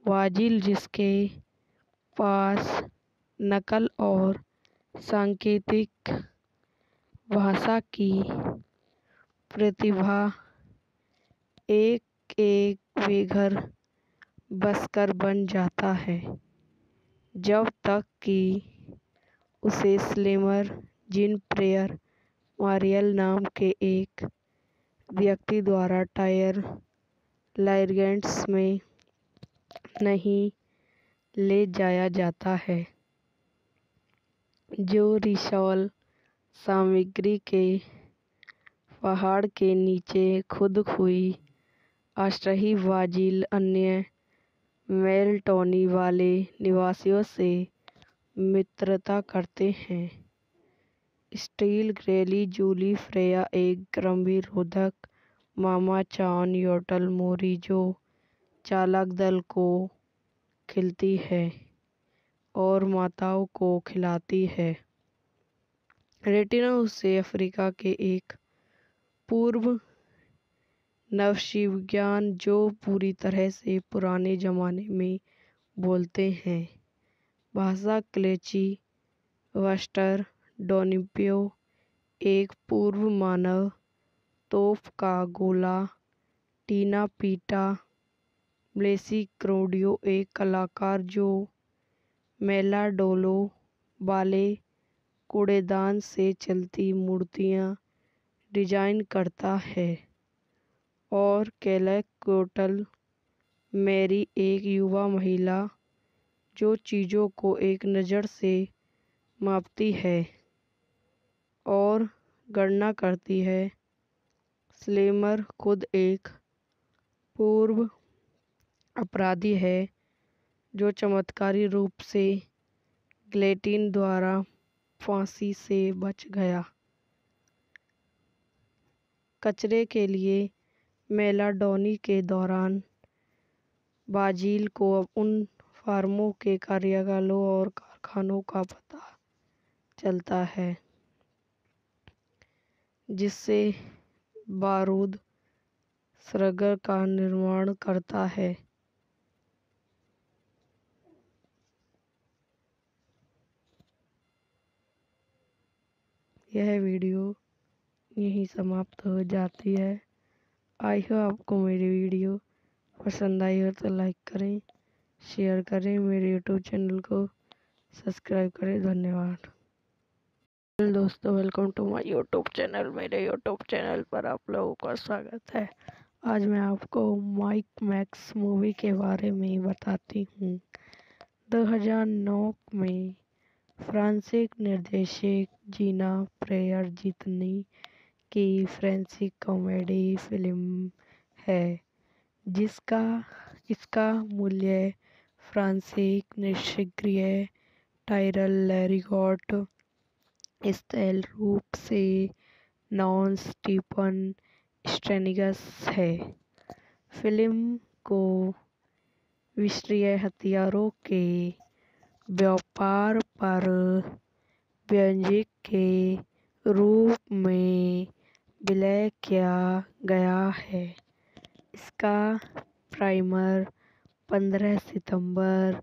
बाजिल, जिसके पास नकल और सांकेतिक भाषा की प्रतिभा एक बेघर बसकर बन जाता है, जब तक कि उसे स्लेमर जीन प्रेयर मारियल नाम के एक व्यक्ति द्वारा टायर लाइगेंड्स में नहीं ले जाया जाता है, जो रिसॉल सामग्री के पहाड़ के नीचे खुद हुई अस्थायी बाजिल अन्य मेलाटोनिन वाले निवासियों से मित्रता करते हैं। स्टील ग्रेली जूली फ्रेया एक गर्भनिरोधक मामा चान योटल मोरी जो चालक दल को खिलाती है और माताओं को खिलाती है। रेटिना उसे अफ्रीका के एक पूर्व नवशिविज्ञान जो पूरी तरह से पुराने जमाने में बोलते हैं भाषा क्लेची वस्टर डोनिपियो एक पूर्व मानव तोप का गोला टीना पीटा ब्लेसी क्रोडियो एक कलाकार जो मेलाडोलो वाले कूड़ेदान से चलती मूर्तियां डिजाइन करता है और कैलकोटल मैरी एक युवा महिला जो चीज़ों को एक नज़र से मापती है और गणना करती है। स्लेमर खुद एक पूर्व अपराधी है जो चमत्कारी रूप से गिलेटिन द्वारा फांसी से बच गया। कचरे के लिए मेलाडोनी के दौरान बाजिल को उन फार्मों के कार्यालयों और कारखानों का पता चलता है जिससे बारूद सरगर का निर्माण करता है। यह वीडियो यहीं समाप्त हो जाती है। आई होप आपको मेरी वीडियो पसंद आई हो तो लाइक करें, शेयर करें, मेरे यूट्यूब चैनल को सब्सक्राइब करें। धन्यवाद। दोस्तों, welcome to my YouTube channel. मेरे यूट्यूब चैनल पर आप लोगों का स्वागत है। आज मैं आपको माइक मैक्स मूवी के बारे में बताती हूँ। 2009 में फ्रांसीसी निर्देशक जीना प्रेयर जितनी की फ्रेंच कॉमेडी फिल्म है इसका मूल्य फ्रांसीसी निर्देशक टायरल लैरिगॉट स्थल रूप से नॉन स्टीफन स्ट्रेनिगस है। फिल्म को विश्वसनीय हथियारों के व्यापार पर व्यंजक के रूप में विलय किया गया है। इसका प्रीमियर 15 सितंबर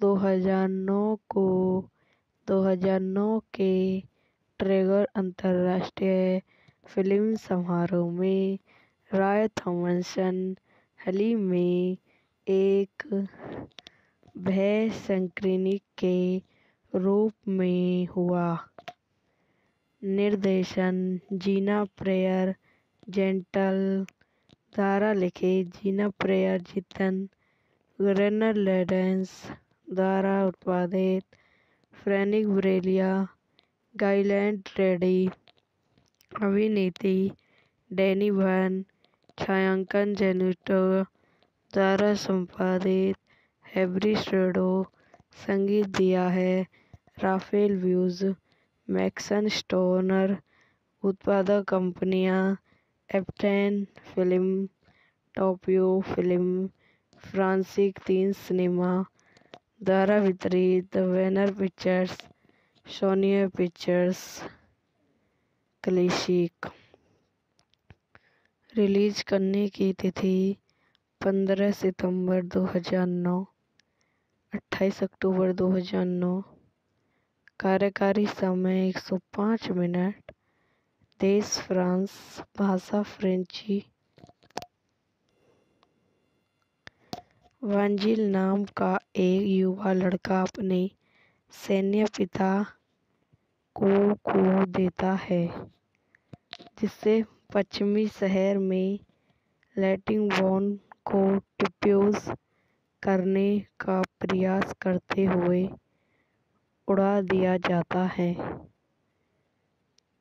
2009 के ट्रिगर अंतर्राष्ट्रीय फिल्म समारोह में रॉय थॉमसन हॉल में एक भव्य स्क्रीनिंग के रूप में हुआ। निर्देशन जीना प्रेयर जेंटल द्वारा लिखित, जीना प्रेयर जितन वार्नर लॉरेंस द्वारा उत्पादित, फ्रैंक ब्रेलिया, गाइलेंट रेडी, अभिनेत्री डैनी बर्न, छायांकन जेनिटो द्वारा संपादित, हैरी श्रेडो, संगीत दिया है राफेल व्यूज, मैक्सन स्टोनर, उत्पादक कंपनियां एप्टेन film, Tokyo film, Francis 3 cinema द्वारा वितरित, the banner pictures, Sony pictures, classic. Release करने की तिथि 15 सितंबर 2009, 28 अक्टूबर 2009। कार्यकारी समय 105 मिनट। देश फ्रांस, भाषा फ्रेंची। वांजिल नाम का एक युवा लड़का अपने सैन्य पिता को खो देता है, जिससे पश्चिमी शहर में लैटिन बॉम्ब को डिफ्यूज करने का प्रयास करते हुए उड़ा दिया जाता है।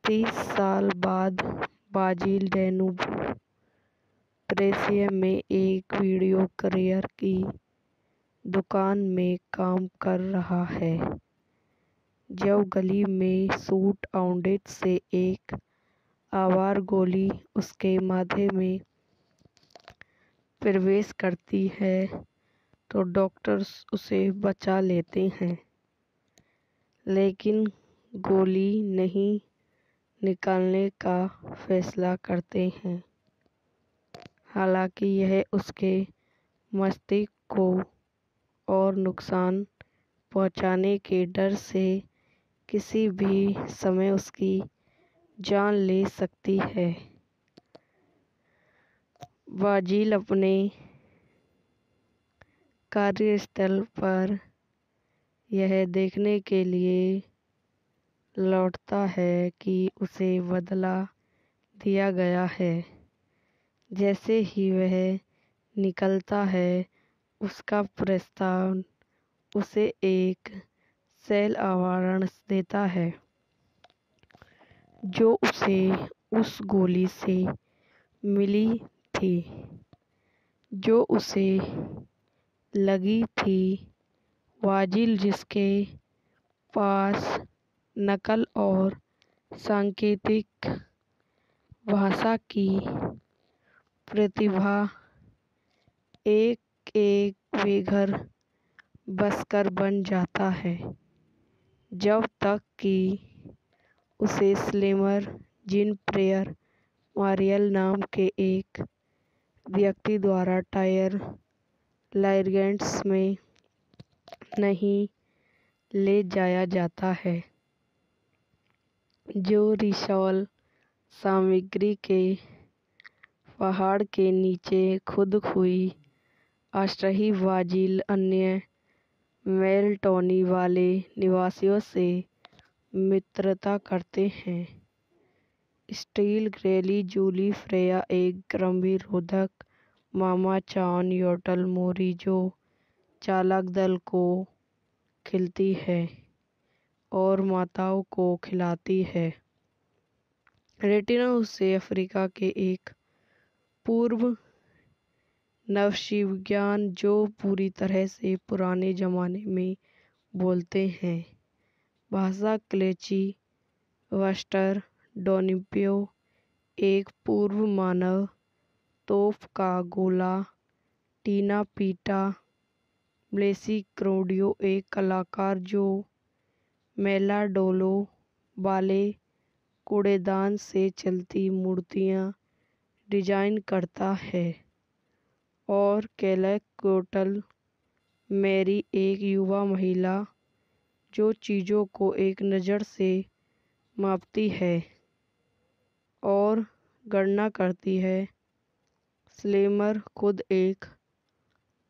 30 साल बाद बाजिल डेनूब प्रेसिया में एक वीडियो करियर की दुकान में काम कर रहा है, जब गली में शूट आउट से एक आवार गोली उसके माथे में प्रवेश करती है तो डॉक्टर्स उसे बचा लेते हैं, लेकिन गोली नहीं निकालने का फैसला करते हैं। हालांकि यह उसके मस्तिष्क को और नुकसान पहुंचाने के डर से किसी भी समय उसकी जान ले सकती है। बाजिल अपने कार्यस्थल पर यह देखने के लिए लौटता है कि उसे बदला दिया गया है। जैसे ही वह निकलता है, उसका प्रस्ताव उसे एक सेल आवरण देता है, जो उसे उस गोली से मिली थी जो उसे लगी थी। वाजिल, जिसके पास नकल और सांकेतिक भाषा की प्रतिभा, एक बेघर बसकर बन जाता है, जब तक कि उसे स्लेमर जीन प्रेयर मारियल नाम के एक व्यक्ति द्वारा टायर लाइगेंट्स में नहीं ले जाया जाता है, जो रिसॉल सामग्री के पहाड़ के नीचे खुद हुई अस्थायी बाजिल अन्य मेलाटोनिन वाले निवासियों से मित्रता करते हैं। स्टील ग्रेली जूली फ्रेया एक गर्भनिरोधक मामा चान योटल मोरी जो चालक दल को खिलाती है और माताओं को खिलाती है। रेटिना उसे अफ्रीका के एक पूर्व नवशिविज्ञान जो पूरी तरह से पुराने जमाने में बोलते हैं भाषा क्लेची, वस्टर, डोनिपियो एक पूर्व मानव, तोप का गोला, टीना पीटा, ब्लेसी क्रोडियो एक कलाकार जो मेलाडोलो वाले कूड़ेदान से चलती मूर्तियां डिजाइन करता है, और कैलकुटल मैरी एक युवा महिला जो चीज़ों को एक नज़र से मापती है और गणना करती है। स्लेमर खुद एक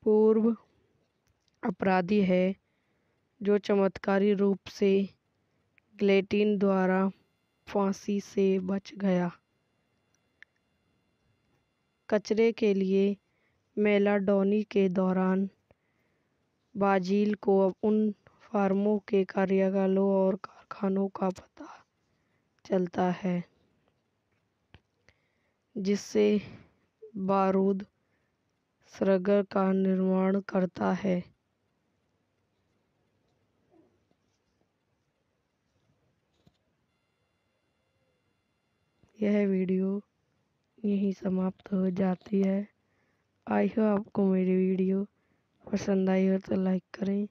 पूर्व अपराधी है जो चमत्कारी रूप से गिलेटिन द्वारा फांसी से बच गया। कचरे के लिए मेलाडोनी के दौरान बाजील को उन फार्मों के कार्यालयों और कारखानों का पता चलता है जिससे बारूद सरगर का निर्माण करता है। यह वीडियो यहीं समाप्त हो जाती है। आई होप आपको मेरी वीडियो पसंद आई हो तो लाइक करें,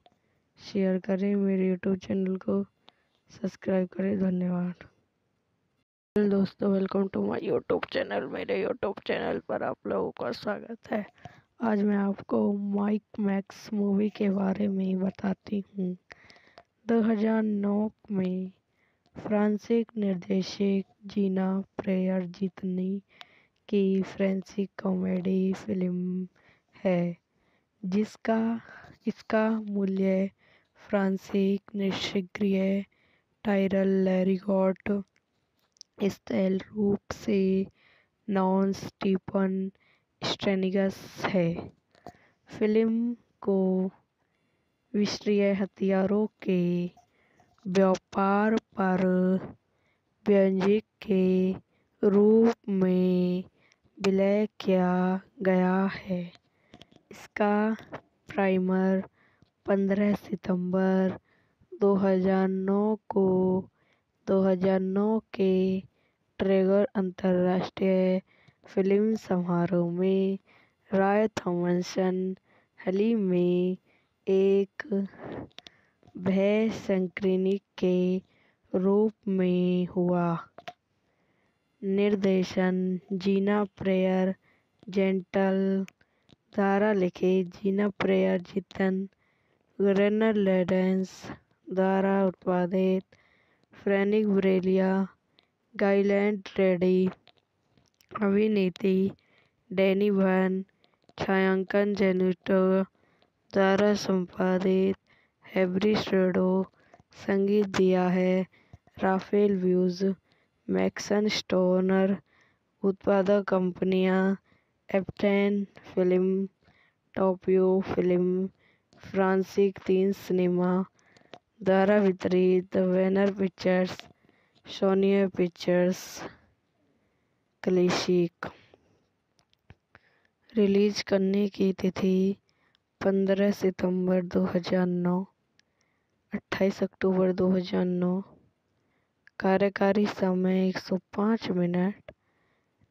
शेयर करें, मेरे यूट्यूब चैनल को सब्सक्राइब करें। धन्यवाद। दोस्तों, welcome to my YouTube channel. मेरे यूट्यूब चैनल पर आप लोगों का स्वागत है। आज मैं आपको माइक मैक्स मूवी के बारे में बताती हूँ। 2009 में फ्रांसीसी निर्देशक जीना प्रेयर जितनी की फ्रेंच कॉमेडी फिल्म है इसका मूल्य फ्रांसीसी निष्क्रिय टायरल लैरिगॉट स्थल रूप से नॉन स्टीफन स्ट्रेनिगस है। फिल्म को विश्वसनीय हथियारों के व्यापार पर व्यंजक के रूप में विलय किया गया है। इसका प्रीमियर 15 सितंबर 2009 के ट्रिगर अंतर्राष्ट्रीय फिल्म समारोह में रॉय थॉमसन हॉल में एक भव्य स्क्रीनिंग के रूप में हुआ। निर्देशन जीना प्रेयर जेंटल द्वारा लिखित, जीना प्रेयर जितन गवर्नर लेडेंस द्वारा उत्पादित, फ्रैंक ब्रेलिया गाइलैंड रेडी, अभिनेत्री डैनी बर्न, छायांकन जेनिटो द्वारा संपादित, हैरी श्रेडो, संगीत दिया है राफेल व्यूज, मैक्सन स्टोनर, उत्पादक कंपनियां एप्टेन फिल्म, टोपियो फिल्म, फ्रांसीसी 3 सिनेमा द्वारा वितरित, Warner pictures, Sony pictures, classic. Release करने की तिथि 15 सितंबर 2009, 28 अक्टूबर 2009। कार्यकारी समय 105 मिनट।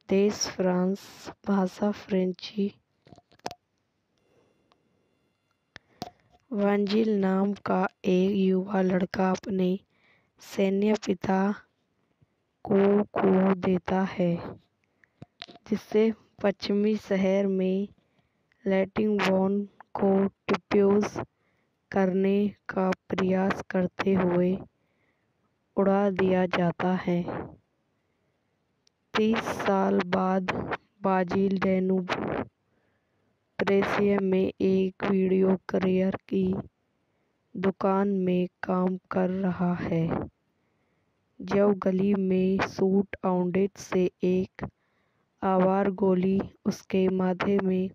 देश फ्रांस, भाषा फ्रेंची। वांजिल नाम का एक युवा लड़का अपने सैन्य पिता को खो देता है, जिससे पश्चिमी शहर में लैटिंगबॉर्न को डिफ्यूज करने का प्रयास करते हुए उड़ा दिया जाता है। 30 साल बाद बाजिल डेनूब प्रेसिया में एक वीडियो करियर की दुकान में काम कर रहा है, जब गली में शूट आउट से एक आवार गोली उसके माथे में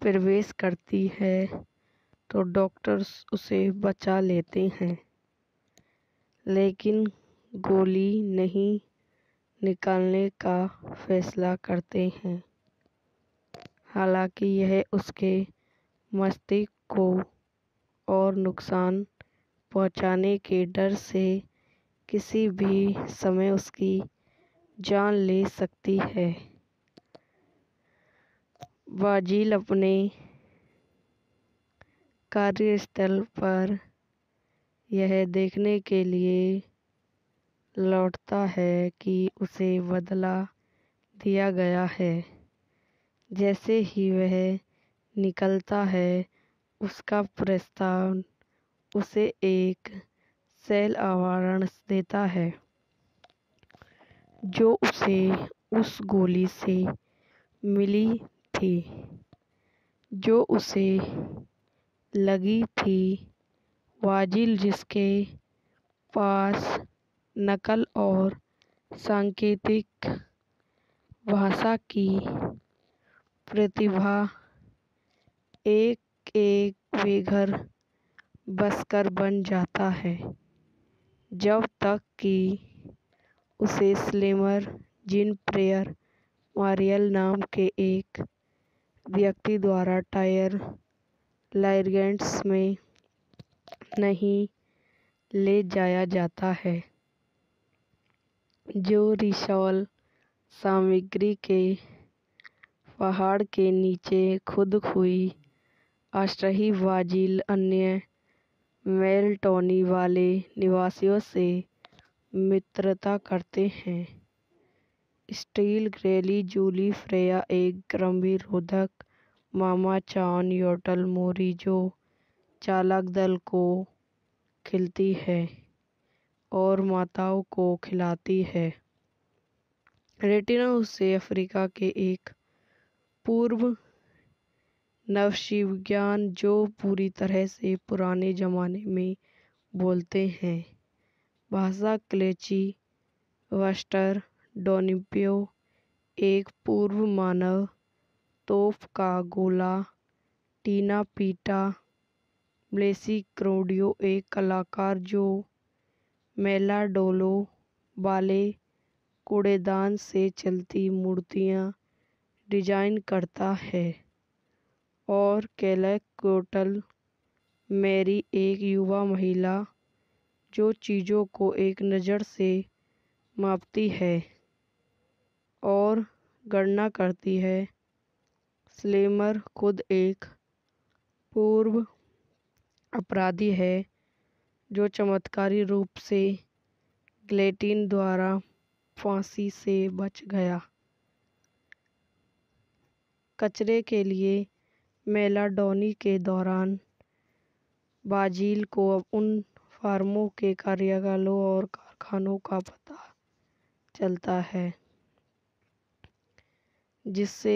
प्रवेश करती है तो डॉक्टर्स उसे बचा लेते हैं, लेकिन गोली नहीं निकालने का फैसला करते हैं। हालांकि यह उसके मस्तिष्क को और नुकसान पहुंचाने के डर से किसी भी समय उसकी जान ले सकती है। बाजिल अपने कार्यस्थल पर यह देखने के लिए लौटता है कि उसे बदला दिया गया है। जैसे ही वह निकलता है, उसका प्रस्थान उसे एक सेल आवरण देता है जो उसे उस गोली से मिली थी जो उसे लगी थी। बाजिल, जिसके पास नकल और सांकेतिक भाषा की प्रतिभा, एक एक बेघर बसकर बन जाता है, जब तक कि उसे स्लेमर जीन प्रेयर मारियल नाम के एक व्यक्ति द्वारा टायर लाइगेंट्स में नहीं ले जाया जाता है, जो रिसॉल सामग्री के पहाड़ के नीचे खुद हुई अस्थायी। बाजिल अन्य मेलटोनी वाले निवासियों से मित्रता करते हैं। स्टील ग्रेली जूली फ्रेया एक गंभीर रोधक मामा चान योटल मोरी जो चालक दल को खिलती है और माताओं को खिलाती है। रेटिना उसे अफ्रीका के एक पूर्व नवशिविज्ञान जो पूरी तरह से पुराने जमाने में बोलते हैं भाषा क्लेची वस्टर डोनिपियो एक पूर्व मानव तोप का गोला टीना पीटा ब्लेसी क्रोडियो एक कलाकार जो मेलाडोलो वाले कूड़ेदान से चलती मूर्तियां डिजाइन करता है और कैलेकोटल मैरी एक युवा महिला जो चीज़ों को एक नज़र से मापती है और गणना करती है। स्लेमर खुद एक पूर्व अपराधी है जो चमत्कारी रूप से गिलेटिन द्वारा फांसी से बच गया। कचरे के लिए मेलाडोनी के दौरान बाजिल को उन फार्मों के कार्यालयों और कारखानों का पता चलता है जिससे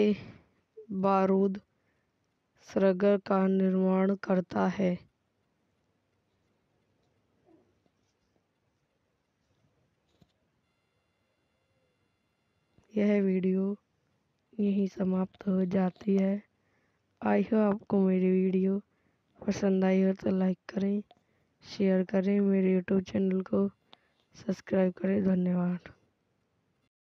बारूद सरगर का निर्माण करता है। यह वीडियो यहीं समाप्त हो जाती है। आई होप आपको मेरी वीडियो पसंद आई हो तो लाइक करें, शेयर करें, मेरे यूट्यूब चैनल को सब्सक्राइब करें। धन्यवाद।